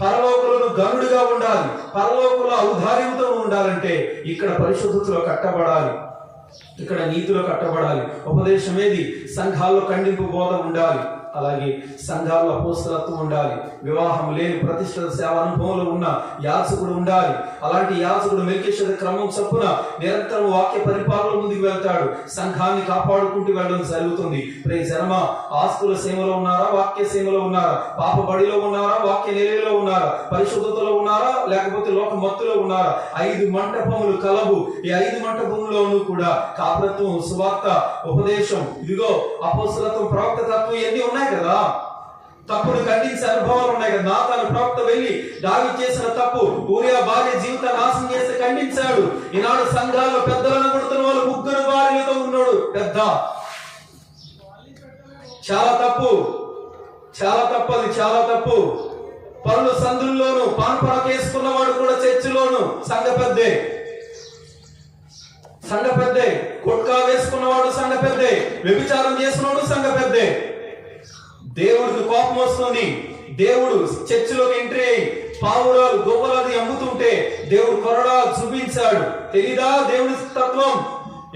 పరలోకంలో గనుడిగా ఉండాలి, పరలోకంలో ఔదార్యంతో ఉండాలంటే ఇక్కడ పరిశుద్ధతలో కట్టబడాలి, ఇక్కడ నీతిలో కట్టబడాలి. ఉపదేశం ఏది? సంఘాల్లో ఖండింపు బోధ ఉండాలి, అలాగే సంఘాల్లో అపోస్తలత్వం ఉండాలి. వివాహం లేని ప్రతిష్ఠిత సేవ అనుభవంలో ఉన్న యాజకుడు ఉండాలి. అలాంటి యాజకుడు మెల్కీషెదెకు క్రమం చొప్పున నిరంతరం వాక్య పరిపాలన ముందుకు వెళ్తాడు, సంఘాన్ని కాపాడుకుంటూ వెళ్ళడం జరుగుతుంది. ప్రైజ్ జనమా, ఆస్తుల సేవలో ఉన్నారా, వాక్య సేవలో ఉన్నారా, పాప బడిలో ఉన్నారా, వాక్య నిలయలో ఉన్నారా, పరిశుద్ధతలో ఉన్నారా, లేకపోతే లోక మత్తులో ఉన్నారా? 5 మంటపములు కలవు. ఈ 5 మంటపములోనూ కూడా కాపరత్వం, సువార్త, ఉపదేశం, ఇదిగో అపోస్తలత్వం, ప్రవక్త తత్వం ఇవన్నీ ఉన్నాయి కదా. తప్పును ఖండించే అనుభవాలు ఉన్నాయి కదా. నాతాను ప్రవక్త వెళ్ళి దావీదు చేసిన తప్పు, ఊరియా భార్య జీవితాన్ని నాశనం చేసి ఖండించాడు. ఈనాడు సంఘాల్లో పెద్దలను కొడుతున్న వాళ్ళు 3 భార్యలతో ఉన్నాడు పెద్ద. చాలా తప్పు, అది చాలా తప్పు. పనులు సందుల్లోను పాన్పడక వేసుకున్నవాడు కూడా చర్చిలోను సంఘ పెద్దే, గుట్కా వేసుకున్నవాడు సంఘ పెద్దే, వ్యభిచారం చేసినవాడు సంఘ పెద్దే. దేవుడికి కోపం వస్తుంది. దేవుడు చర్చిలోకి ఎంట్రీ అయ్యి పావురాలు గొప్పలది అమ్ముతుంటే దేవుడు కొరడా చూపించాడు. తెలీదా దేవుడి తత్వం?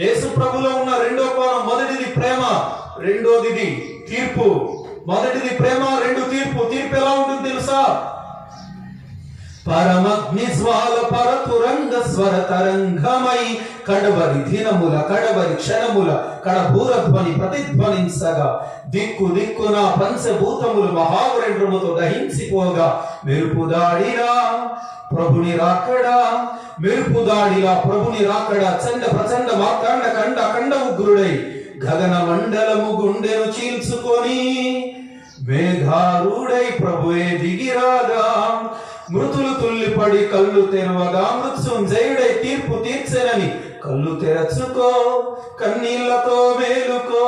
యేసు ప్రభులో ఉన్న 2వ కోణం. మొదటిది ప్రేమ, రెండోది తీర్పు. మొదటిది ప్రేమ, 2 తీర్పు. తీర్పు ఎలా ఉంటుంది తెలుసా? పరమగ్ని జ్వాల పరతురంగ స్వర తరంగమై కడవరి దినముల కడవరి క్షణముల కడభూరధ్వని ప్రతిధ్వనించగా దిక్కు దిక్కున పంచభూతములు మహావరేంద్రముతో దహించిపోగా మెరుపుదాడిలా ప్రభుని రాకడా చండ ప్రచండ మార్తాండ కండ అఖండ ఉగ్రుడై గగన మండలము గుండెను చీల్చుకొని మేఘారూఢై ప్రభువే దిగిరాగా మృతులు తుల్లిపడి కళ్ళు తెరవగా మృత్యుంజయుడై తీర్పు తీర్చెనని కళ్ళు తెరచుకో, కన్నీళ్లతో మేలుకో.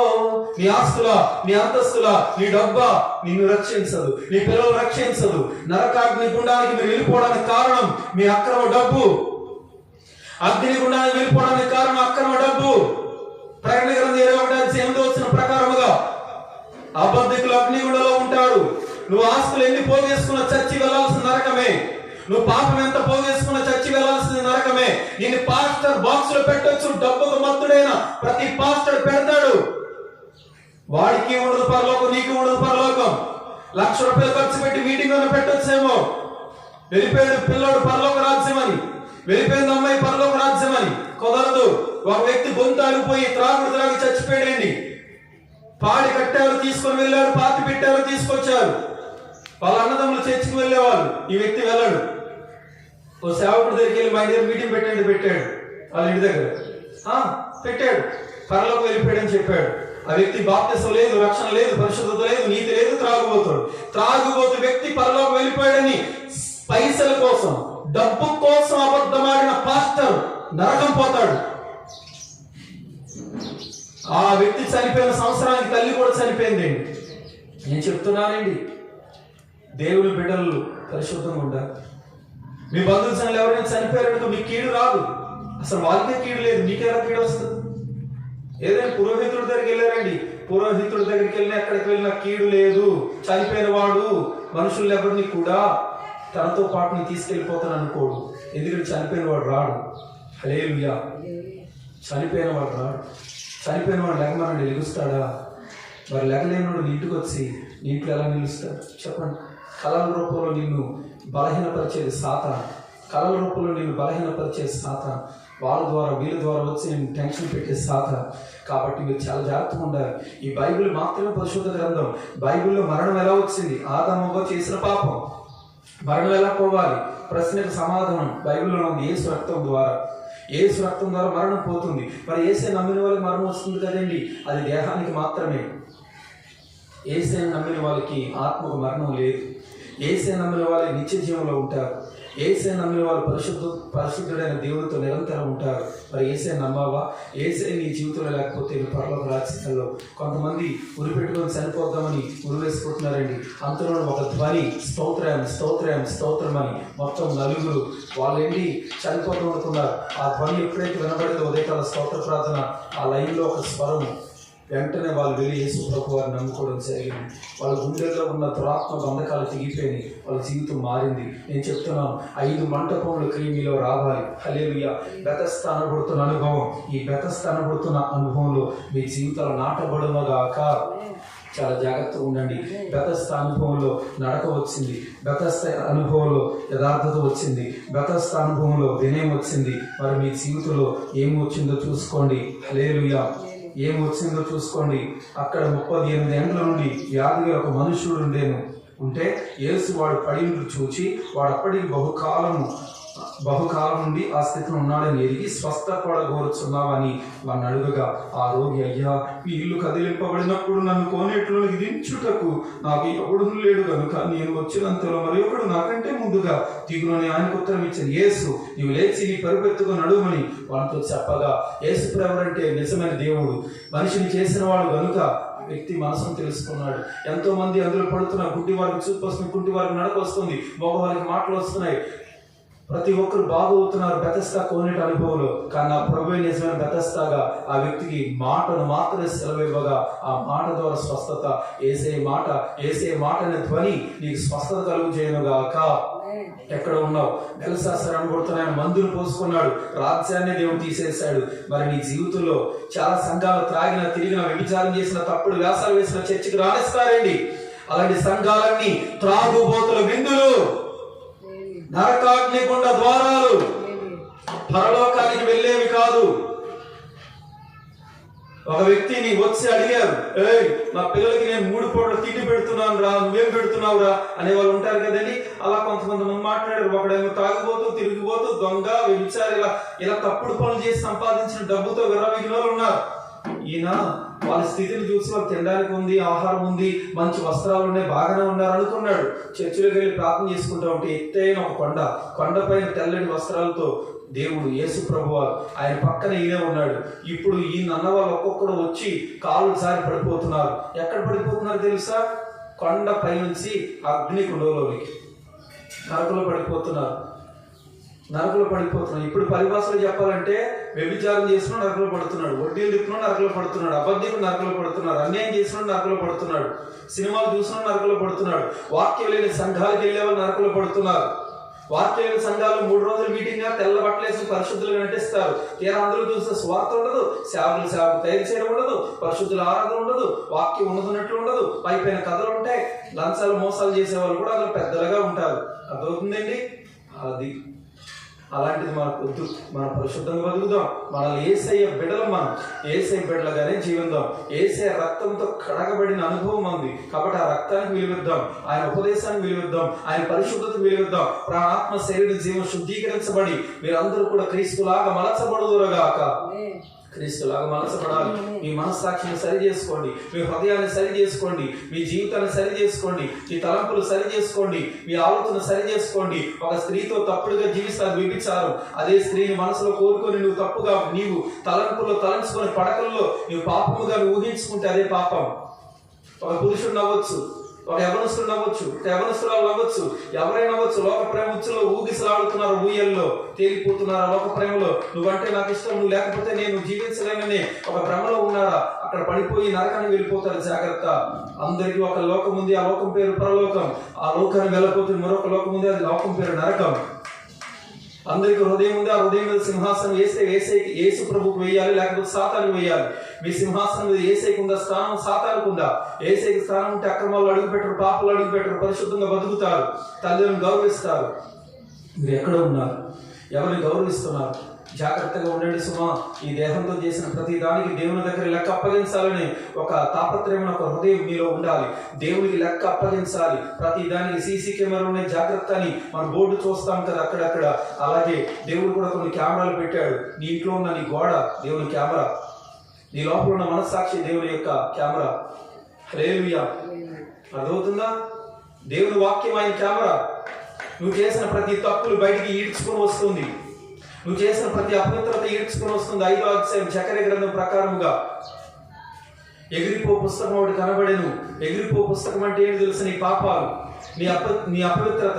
నీ ఆస్తుల, నీ అంతస్తుల, నీ డబ్బా నిన్ను రక్షించదు, నీ పిల్లలు రక్షించదు. నరకాగ్ని గుండానికి మీరు వెళ్ళిపోవడానికి కారణం మీ అక్రమ డబ్బు. అగ్ని గుండానికి వెళ్ళిపోవడానికి కారణం అక్రమ డబ్బు. ప్రకటన గ్రంథం 21:8 వచ్చిన ప్రకారముగా అబద్ధికులు అగ్నిగుండలో ఉంటాడు. నువ్వు ఆస్తులు ఎన్ని పోగేసుకున్న చచ్చి వెళ్లాల్సిన నరకమే. నువ్వు పాపం ఎంత పోగేసుకున్న చచ్చి వెళ్లాల్సింది నరకమే. నిన్ను పాస్టర్ బాక్స్ లో పెట్టొచ్చు, డబ్బుకు మత్తుడైన ప్రతి పాస్టర్ పెడతాడు. వాడికి ఉండదు పరలోకం, నీకు ఉండదు పరలోకం. ₹1,00,000 ఖర్చు పెట్టి మీటింగ్ లో పెట్టొచ్చేమో. వెళ్ళిపోయాడు పిల్లోడు పరలోక రాజ్యం అని, వెళ్ళిపోయింది అమ్మాయి పరలోక రాజ్యం అని. కుదరదు. ఒక వ్యక్తి గొంతు ఆగిపోయి త్రాగి చచ్చిపోయాడండి. పాడి కట్టారు, తీసుకొని వెళ్ళారు, పాతి పెట్టారు, తీసుకొచ్చారు. వాళ్ళ అన్నదమ్ములు చర్చికి వెళ్ళేవాళ్ళు, ఈ వ్యక్తి వెళ్ళాడు. ఓ సేవకుడి దగ్గరికి వెళ్ళి మా దగ్గర మీటింగ్ పెట్టాడు. వాళ్ళ ఇంటి దగ్గర పెట్టాడు. పరలోకి వెళ్ళిపోయాడని చెప్పాడు. ఆ వ్యక్తి బాప్తిసం లేదు, రక్షణ లేదు, పరిశుద్ధత లేదు, నీతి లేదు, త్రాగుబోతు వ్యక్తి పరలోకి వెళ్ళిపోయాడని పైసల కోసం, డబ్బు కోసం అబద్ధమాడిన పాస్టర్ నరకం పోతాడు. ఆ వ్యక్తి చనిపోయిన సంవత్సరానికి తల్లి కూడా చనిపోయింది. నేను చెప్తున్నానండి, దేవుని బిడ్డలు పరిశుద్ధంగా ఉండాలి. మీ బంధువులు ఎవరైనా చనిపోయారనుకో మీకు కీడు రాదు. అసలు వాళ్ళకే కీడు లేదు, మీకెలా కీడు వస్తుంది? ఏదైనా పురోహితుడి దగ్గరికి వెళ్ళారండి, పురోహితుడి దగ్గరికి వెళ్ళినా ఎక్కడికి వెళ్ళినా కీడు లేదు. చనిపోయిన వాడు మనుషులు ఎవరిని కూడా తనతో పాటు నేను తీసుకెళ్ళిపోతాను అనుకోడు. ఎందుకంటే చనిపోయిన వాడు రాడు. హల్లెలూయా. చనిపోయిన వాడు రాడు. చనిపోయిన వాడు లెగమనండి, లెగుస్తాడా? మరి లెగలేనివాడు నీ ఇంటికి వచ్చి నీ ఇంట్లో ఎలా నిలుస్తాడు చెప్పండి? కళల రూపంలో నిన్ను బలహీనపరిచేది సాతాను. కళల రూపంలో నేను బలహీనపరిచే సాతాను, వాళ్ళ ద్వారా వీళ్ళ ద్వారా వచ్చి నేను టెన్షన్ పెట్టే సాతాను. కాబట్టి మీరు చాలా జాగ్రత్తగా ఉండాలి. ఈ బైబిల్ మాత్రమే పరిశుద్ధ గ్రంథం. బైబిల్లో మరణం ఎలా వచ్చింది? ఆదాము చేసిన పాపం. మరణం ఎలా పోవాలి? ప్రశ్నకు సమాధానం బైబిల్లో ఉంది. యేసు రక్తం ద్వారా. యేసు రక్తం ద్వారా మరణం పోతుంది. మరి యేసే నమ్మిన వాళ్ళకి మరణం వస్తుంది కదండి, అది దేహానికి మాత్రమే. యేసే నమ్మిన వాళ్ళకి ఆత్మకు మరణం లేదు. యేసే నమ్మిన వాళ్ళు నిత్య జీవంలో ఉంటారు. యేసే నమ్మిన వాళ్ళు పరిశుద్ధుడైన దేవుడితో నిరంతరం ఉంటారు. మరి యేసే నమ్మావా? యేసే నీ జీవితంలో లేకపోతే నీ పరలోక రాజ్యంలో కొంతమంది ఉరి పెట్టుకొని చనిపోద్దామని ఉరి వేసుకుంటున్నారండి. అంతలో ఒక ధ్వని, స్తోత్రం స్తోత్రం స్తోత్రం అని మొత్తం నలుగురు వాళ్ళేంటి చనిపోతూ అనుకున్నారు. ఆ ధ్వని ఎప్పుడైతే వినబడిందో ఉదయకాల స్తోత్ర ప్రార్థన, ఆ లైన్లో ఒక స్వరం, వెంటనే వాళ్ళు వెళ్ళి యేసు ప్రభు వారిని నమ్ముకోవడం జరిగింది. వాళ్ళ గుండెల్లో ఉన్న దురాత్మ బంధకాలు తెగిపోయినాయి. వాళ్ళ జీవితం మారింది. నేను చెప్తున్నాను, 5 మంటపముల క్రీమిలో రావాలి. హల్లెలూయా. బెతెస్దా అనబడుతున్న అనుభవం, ఈ బెతెస్దా అనబడుతున్న అనుభవంలో మీ జీవితాలు నాటబడునుగాక. చాలా జాగ్రత్తగా ఉండండి. బెతెస్దా అనుభవంలో నడక వచ్చింది. బెతెస్దా అనుభవంలో యథార్థత వచ్చింది. బెతెస్దా అనుభవంలో వినయం వచ్చింది. మరి మీ జీవితంలో ఏమి వచ్చిందో చూసుకోండి. హల్లెలూయా. ఏం వచ్చిందో చూసుకోండి. అక్కడ 38 ఏళ్ళ నుండి వ్యాధిగా ఒక మనుషుడు ఉంటే యేసు వాడు పడినట్లు చూచి వాడు అప్పటికి బహుకాలం నుండి ఆ స్థితిలో ఉన్నాడని ఎరిగి స్వస్థపడగోరుచున్నావని వాడిని అడుగగా ఆ రోగి, అయ్యా, ఈ ఇల్లు కదిలింపబడినప్పుడు నన్ను కోనేట్లోకి దించుటకు నాకు ఎవడు లేడు కనుక నేను వచ్చినంతలో మరి ఒకడు నాకంటే ముందుగా దిగునని ఆయనకు ఉత్తరం ఇచ్చాను. యేసు, నీవు లేచి నీ పరుపెత్తుకొని నడుమని వాళ్ళతో చెప్పగా, యేసు ఎవరంటే నిజమైన దేవుడు, మనిషిని చేసిన వాడు కనుక వ్యక్తి మనసును తెలుసుకున్నాడు. ఎంతో మంది అందులో పడుతున్నారు. గుడ్డి వారికి చూపు వస్తుంది, గుడ్డి వారికి నడక వస్తుంది, మగవారికి మాటలు వస్తున్నాయి. ప్రతి ఒక్కరు బాగవుతున్నారు బెతెస్దా కోనేటి అనుభవంలో. కానీ ఆ ప్రభువే నిజమైన బెతెస్దాగా ఆ వ్యక్తికి మాటను మాత్రమే సెలవివ్వగా ఆ మాట ద్వారా స్వస్థత. ఏసే మాట అనే ధ్వని నీకు స్వస్థత కలుగు చేయనుగాక. ఎక్కడ ఉన్నావు? బెల్షస్సర్ అనబడుతున్న ఆయన మందులు పోసుకున్నాడు, రాజ్యాన్ని దేవుడు తీసేశాడు. మరి నీ జీవితంలో చాలా సంఘాలు త్రాగిన, తిరిగిన, వ్యభిచారం చేసిన, తప్పుడు వ్యాసాలు వేసిన చర్చికి రాణిస్తారండి. అలాంటి సంఘాలన్నీ త్రాగుబోతుల విందులు, నరకాగ్నిగుండ ద్వారాలు, పరలోకానికి వెళ్ళేవి కాదు. ఒక వ్యక్తిని వచ్చి అడిగారు, నా పిల్లలకి నేను 3 పూటలు తిండి పెడుతున్నాను రా, నువ్వేం పెడుతున్నావు రా అనే వాళ్ళు ఉంటారు కదండి. అలా కొంతమంది మాట్లాడారు. ఒకడేమో తాగుబోతూ, తిరిగిపోతూ, దొంగ, వ్యభిచారి, ఇలా తప్పుడు పనులు చేసి సంపాదించిన డబ్బుతో విర్రవీగిన వాళ్ళు ఉన్నారు. ఈయన వాళ్ళ స్థితిని చూసి వాళ్ళు తినడానికి ఉంది, ఆహారం ఉంది, మంచి వస్త్రాలు ఉన్నాయి, బాగానే ఉన్నారు అనుకున్నాడు. చర్చిలోకి వెళ్ళి ప్రార్థన చేసుకుంటా ఉంటే ఎత్తైన ఒక కొండపైన తెల్లటి వస్త్రాలతో దేవుడు యేసు ప్రభువారు ఆయన పక్కన ఈయనే ఉన్నాడు. ఇప్పుడు ఈయన అన్న వాళ్ళు ఒక్కొక్కడు వచ్చి కాళ్ళు జారి పడిపోతున్నారు. ఎక్కడ పడిపోతున్నారు తెలుసా? కొండ పైనుంచి అగ్ని కుండలోనికి నరకలో పడిపోతున్నారు. ఇప్పుడు పరిభాషలో చెప్పాలంటే వ్యభిచారం చేస్తున్నాడు, నరకలో పడుతున్నాడు. వడ్డీలు తిప్పుతున్నాడు, నరకలో పడుతున్నాడు. అబద్ధికుడు నరకలో పడుతున్నాడు. అన్యాయం చేస్తున్నాడు, నరకలో పడుతున్నాడు. సినిమాలు చూస్తున్నాడు, నరకలో పడుతున్నాడు. వాక్యం లేని సంఘాలకు వెళ్ళే వాళ్ళు నరకలో పడుతున్నారు. వాక్యం లేని సంఘాలు 3 రోజులు మీటింగ్ గా తెల్ల బట్టలేసి పరిశుద్ధులుగా నటిస్తారు. తీరా అందరూ చూస్తే స్వార్థ ఉండదు, సేవకు తయారు చేయడం ఉండదు, పరిశుద్ధుల ఆరాధన ఉండదు, వాక్యం ఉన్నదన్నట్లు ఉండదు, పైపైన కథలు ఉంటాయి. లంచాలు మోసాలు చేసే వాళ్ళు కూడా అందులో పెద్దలుగా ఉంటారు. అర్థమవుతుందండి? అది అలాంటిది మనకు వద్దు. మనం పరిశుద్ధంగా బతుకుదాం. మనల్ని యేసయ్య బిడ్డలు, మనం యేసయ్య బిడ్డలుగానే జీవిద్దాం. యేసయ్య రక్తంతో కడగబడిన అనుభవం ఉంది కాబట్టి ఆ రక్తానికి విలువిద్దాం, ఆయన ఉపదేశానికి విలువిద్దాం, ఆయన పరిశుద్ధతకు విలువిద్దాం. ఆత్మ శరీర జీవం శుద్ధీకరించబడి మీరందరూ కూడా క్రీస్తులాగా మలచబడుదురుగాక. క్రీస్తులాగా మనసపడాలి. మీ మనస్సాక్షిని సరి చేసుకోండి, మీ హృదయాన్ని సరి చేసుకోండి, మీ జీవితాన్ని సరి చేసుకోండి, మీ తలంపులు సరి చేసుకోండి, మీ ఆలోచన సరి చేసుకోండి. ఒక స్త్రీతో తప్పుడుగా జీవిస్తారు వ్యభిచారం. అదే స్త్రీని మనసులో కోరుకొని నువ్వు తప్పుగా నీవు తలంపుల్లో తలంచుకొని పడకల్లో నువ్వు పాపముగా ఊహించుకుంటే అదే పాపం. ఒక పురుషుడు నవ్వచ్చు, ఒక యవనస్తుడు నవ్వచ్చు, యవనస్తురాలు నవ్వచ్చు, ఎవరైనా నవ్వచ్చు. లోక ప్రేమ ఉచ్చులో ఊగిసలాడుతున్నారు, ఊయల్లో తేలిపోతున్నారు. లోక ప్రేమలో నువ్వంటే నాకు ఇష్టం, నువ్వు లేకపోతే నేను జీవించలేనని ఒక భ్రమలో ఉన్నారా? అక్కడ పడిపోయి నరకానికి వెళ్ళిపోతారు. జాగ్రత్త. అందరికీ ఒక లోకం ఉంది, ఆ లోకం పేరు పరలోకం. ఆ లోకానికి వెళ్ళిపోతుంది మరొక లోకం ఉంది, అది లోకం పేరు నరకం. అందరికి హృదయం ఉంది, ఆ హృదయం మీద సింహాసనం యేసు ప్రభుకు వేయాలి, లేకపోతే సాతానికి వేయాలి. మీ సింహాసనం మీద యేసైకి ఉందా స్థానం? సాతానికి ఉందా? యేసైకి స్థానం ఉంటే అక్రమాలు అడుగు పెట్టరు, పాపలు అడుగు పెట్టరు, పరిశుద్ధంగా బతుకుతారు, తల్లిదండ్రులను గౌరవిస్తారు. మీరు ఎక్కడ ఉన్నారు? ఎవరిని గౌరవిస్తున్నారు? జాగ్రత్తగా ఉండండి సుమా. ఈ దేహంతో చేసిన ప్రతి దానికి దేవుని దగ్గర లెక్క అప్పగించాలని ఒక తాపత్రయం, ఒక హృదయం మీలో ఉండాలి. దేవునికి లెక్క అప్పగించాలి. ప్రతి దానికి సీసీ కెమెరా ఉన్నాయి, జాగ్రత్త అని మన బోర్డు చూస్తాం కదా అక్కడక్కడ. అలాగే దేవుడు కూడా కొన్ని కెమెరాలు పెట్టాడు. నీ ఇంట్లో ఉన్న నీ గోడ దేవుని కెమెరా, నీ లోపల ఉన్న మనస్సాక్షి దేవుని యొక్క కెమెరా. హల్లెలూయా. అర్థమవుతుందా? దేవుని వాక్యం ఆయన కెమెరా. నువ్వు చేసిన ప్రతి తప్పులు బయటికి ఈడ్చుకొని వస్తుంది. నువ్వు చేసిన ప్రతి అపవిత్రత ఈడ్చుకొని వస్తుంది. 5వ అధ్యాయం జకర్యా గ్రంథం ప్రకారముగా ఎగిరిపో పుస్తకం ఒకటి కనబడేను. ఎగిరిపో పుస్తకం అంటే ఏంటి తెలుసు? నీ పాపాలు, నీ అపవిత్రత,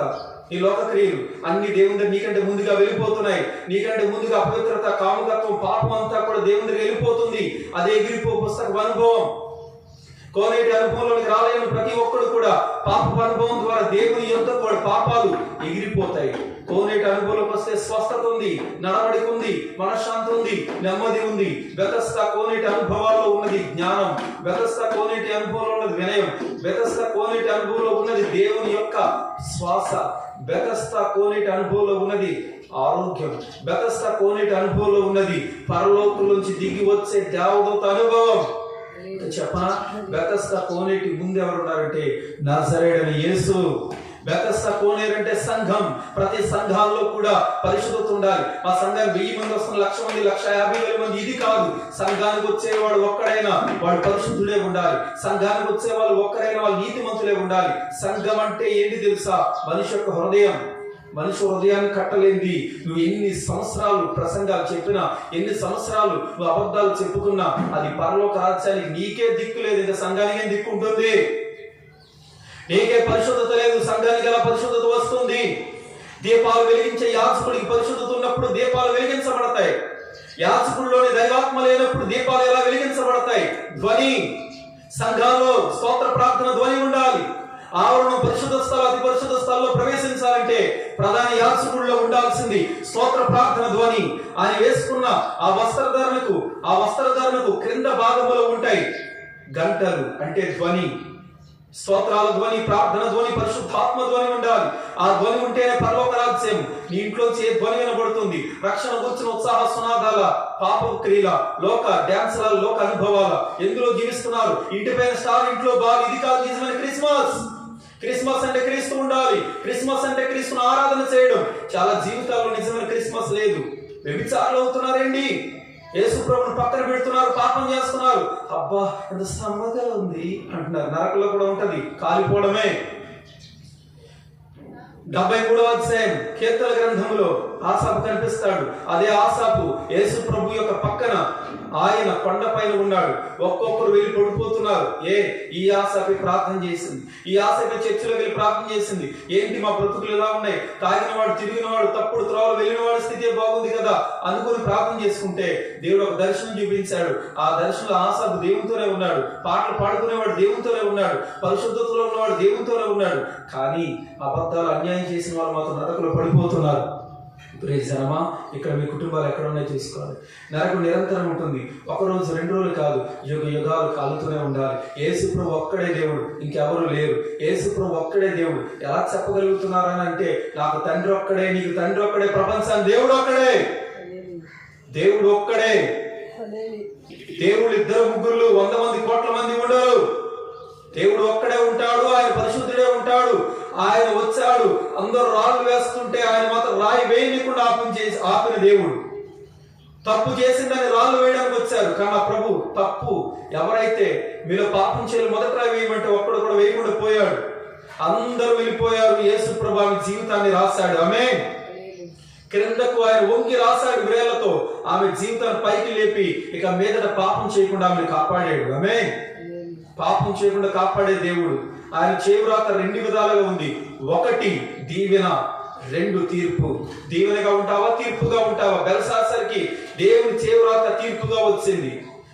నీ లోకక్రియలు అన్ని దేవుని దగ్గర నీకంటే ముందుగా వెళ్ళిపోతున్నాయి. నీకంటే ముందుగా అపవిత్రత, కాముకత్వం, పాపం అంతా కూడా దేవుని దగ్గర వెళ్ళిపోతుంది. అదే ఎగిరిపో పుస్తకం అనుభవం. కోనేటి అనుభవంలోనికి రాలేని ప్రతి ఒక్కడు కూడా పాప అనుభవం ద్వారా దేవుని యొక్క కూడా పాపాలు ఎగిరిపోతాయి. కోనేటి అనుభవంలోకి వస్తే స్వస్థత ఉంది, నడవడిక ఉంది, మనశ్శాంతి ఉంది, నెమ్మది ఉంది. బెతస్దా కోనేటి అనుభవాల్లో ఉన్నది జ్ఞానం. బెతస్దా కోనేటి అనుభవంలో ఉన్నది వినయం. బెతస్దా కోనేటి అనుభవంలో ఉన్నది దేవుని యొక్క శ్వాస. బెతస్దా కోనేటి అనుభవంలో ఉన్నది ఆరోగ్యం. బెతస్దా కోనేటి అనుభవంలో ఉన్నది పరలోకం నుంచి దిగి వచ్చే దేవదూత అనుభవం. చెప్పనా? బెతస్దా కోనేటి ముందు ఎవరు ఉన్నారంటే నజరేయుడైన యేసు. బెతస్దా కోనేరు అంటే సంఘం. ప్రతి సంఘాల్లో కూడా పరిశుద్ధత ఉండాలి. మా సంఘానికి 1000 మంది వస్తున్న, 1,00,000 మంది, 1,50,000 మంది ఇది కాదు. సంఘానికి వచ్చేవాడు ఒక్కడైనా వాడు పరిశుద్ధుడే ఉండాలి. సంఘానికి వచ్చే వాళ్ళు ఒక్కడైనా వాళ్ళు నీతిమంతులే ఉండాలి. సంఘం అంటే ఏంటి తెలుసా? మనిషి యొక్క హృదయం. మనిషి హృదయాన్ని కట్టలేంది. నువ్వు ఎన్ని సంవత్సరాలు ప్రసంగాలు చెప్పినా, ఎన్ని సంవత్సరాలు నువ్వు అబద్ధాలు చెప్పుకున్నా, అది పరలోక రాజ్యానికి నీకే దిక్కు లేదు. ఇంకా సంఘానికి ఏం దిక్కు ఉంటుంది? నీకే పరిశుద్ధత లేదు, సంఘానికి ఎలా పరిశుద్ధత వస్తుంది? దీపాలు వెలిగించే యాజకుడికి పరిశుద్ధత ఉన్నప్పుడు దీపాలు వెలిగించబడతాయి. యాజకుడిలోని దైవాత్మ లేనప్పుడు దీపాలు ఎలా వెలిగించబడతాయి? ధ్వని. సంఘాల్లో స్తోత్ర ప్రార్థన ధ్వని ఉండాలి. ఆవరణం పరిశుద్ధ స్థలం, అతి పరిశుద్ధ స్థలంలో ప్రవేశించాలంటే ప్రధాన యాజకుడిలో ఉండాల్సింది స్తోత్ర ప్రార్థన ధ్వని. ఆయన వేసుకున్న ఆ వస్త్రధారణకు క్రింద భాగంలో ఉంటాయి గంటలు, అంటే ధ్వని. స్తోత్రాల ధ్వని, ప్రార్థన ధ్వని, పరిశుద్ధాత్మ ధ్వని ఉండాలి. ఆ ధ్వని ఉంటేనే పరలోక రాజ్యం. నీ ఇంట్లోంచి ఏ ధ్వని వినబడుతుంది? రక్షణ కూర్చున్న ఉత్సాహ సునాదాల, పాప క్రియల, లోక డ్యాన్సుల, లోక అనుభవాల ఎందులో జీవిస్తున్నారు? ఇంటిపైన స్టార్, ఇంట్లో బాగా. ఇది కాదు నిజమైన క్రిస్మస్. క్రిస్మస్ అంటే క్రీస్తు ఉండాలి. క్రిస్మస్ అంటే క్రీస్తును ఆరాధన చేయడం. చాలా జీవితాల్లో నిజమైన క్రిస్మస్ లేదు. వ్యభిచారులు అవుతున్నారండి. యేసు ప్రభువును పక్కన పెడుతున్నారు, పాపం చేస్తున్నారు. అబ్బా ఎంత శ్రమగా ఉంది అంటున్నారు. నరకంలో కూడా ఉంటది, కాలిపోవడమే. 73వ అధ్యాయం కీర్తన గ్రంథంలో ఆసాపు కనిపిస్తాడు. అదే ఆసాపు యేసు ప్రభు యొక్క పక్కన ఆయన కొండ పైన ఉన్నాడు. ఒక్కొక్కరు వెళ్ళి పడిపోతున్నారు. ఈ ఆసాపి ప్రార్థన చేసింది. ఈ ఆసాపి చర్చిలో వెళ్ళి ప్రార్థన చేసింది. ఏంటి మా బ్రతుకులు ఎలా ఉన్నాయి? తాగినవాడు, తిరిగినవాడు, తప్పుడు త్రోవలు వెళ్ళినవాడి స్థితి బాగుంది కదా అనుకుని ప్రార్థన చేసుకుంటే దేవుడు ఒక దర్శనం చూపించాడు. ఆ దర్శనంలో ఆసాపు దేవునితోనే ఉన్నాడు. పాటలు పాడుకునేవాడు దేవునితోనే ఉన్నాడు. పరిశుద్ధతలో ఉన్నవాడు దేవునితోనే ఉన్నాడు. కానీ అబద్ధాలు, అన్యాయం చేసిన వాళ్ళు మాత్రం నరకలో పడిపోతున్నారు. ప్రియజనమా, ఇక్కడ మీ కుటుంబాలు ఎక్కడ ఉన్నాయో చూసుకోవాలి. నరకం నిరంతరం ఉంటుంది. 1 రోజు 2 రోజులు కాదు, యుగ యుగాలు కాలుతూనే ఉండాలి. యేసు ప్రభు ఒక్కడే దేవుడు, ఇంకెవరు లేరు. యేసు ప్రభు ఒక్కడే దేవుడు. ఎలా చెప్పగలుగుతున్నారని అంటే, నాకు తండ్రి ఒక్కడే, నీకు తండ్రి ఒక్కడే, ప్రపంచాన్ని దేవుడు ఒక్కడే. దేవుడు ఒక్కడే. దేవుడు 2 3 100 మంది, కోట్ల మంది ఉండరు. దేవుడు ఒక్కడే ఉంటాడు. ఆయన పరిశుద్ధుడే ఉంటాడు. ఆయన వచ్చాడు, అందరూ రాళ్ళు వేస్తుంటే ఆయన మాత్రం రాయి వేయకుండా ఆపిన దేవుడు. తప్పు చేసిందని రాళ్ళు వేయడానికి వచ్చారు. కానీ ఆ ప్రభు తప్పు ఎవరైతే మీలో పాపం చేయాలి మొదట రాయి వేయమంటే ఒక్కడు కూడా వేయకుండా పోయాడు. అందరూ వెళ్ళిపోయారు. యేసు ప్రభు ఆమె జీవితాన్ని రాశాడు. ఆమేన్. క్రిందకు ఆయన వంగి రాశాడు వ్రేళ్లతో. ఆమె జీవితాన్ని పైకి లేపి ఇక మీదట పాపం చేయకుండా ఆమెను కాపాడాడు. ఆమేన్. పాపం చేయకుండా కాపాడే దేవుడు. ఆయన చేవ్రాత 2 విధాలుగా ఉంది. 1 దీవెన, 2 తీర్పు. దీవెనగా ఉంటావా, తీర్పుగా ఉంటావా? బెల్షాసర్కి దేవుని చేవ్రాత తీర్పుగా వచ్చింది.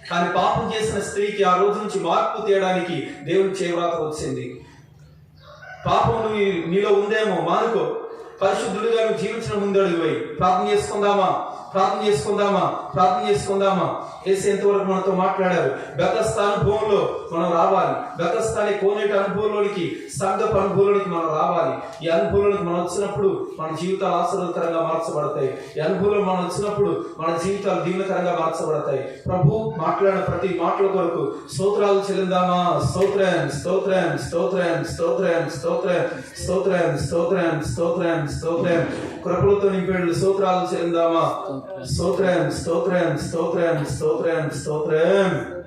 కానీ పాపం చేసిన స్త్రీకి ఆ రోజు నుంచి మార్పు తేయడానికి దేవుని చేవ్రాత వచ్చింది. పాపం నీలో ఉందేమో, మానుకో. పరిశుద్ధుడిగా నువ్వు జీవించడం ముందు అడుగువై ప్రార్థన చేసుకుందామా? ప్రార్థన చేసుకుందామా. యేసు ఎంతవరకు మనతో మాట్లాడారు. బెతస్తా అనుభవంలో మనం రావాలి. బెతస్తా అనే కోనేటి అనుభవంలోనికి, సంఘపు అనుభవంలోనికి మనం రావాలి. ఈ అనుభవంలోనికి మనం వచ్చినప్పుడు మన జీవితాలు ఆశీర్వాదకరంగా మార్చబడతాయి. ఈ అనుభవంలో మనం వచ్చినప్పుడు మన జీవితాలు దీవెనకరంగా మార్చబడతాయి. ప్రభు మాట్లాడిన ప్రతి మాటల కొరకు స్తోత్రాలు చెల్లిందామా. స్తోత్రం స్తోత్రం స్తోత్రం స్తోత్రం స్తోత్రం స్తోత్రం స్తోత్రం స్తోత్రం స్తోత్రం కృపలతో నింపేళ్ళు స్తోత్రాలు చెల్లిందామా. స్తోత్రం స్తోత్రం స్తోత్రం స్తోత్రం స్తోత్రం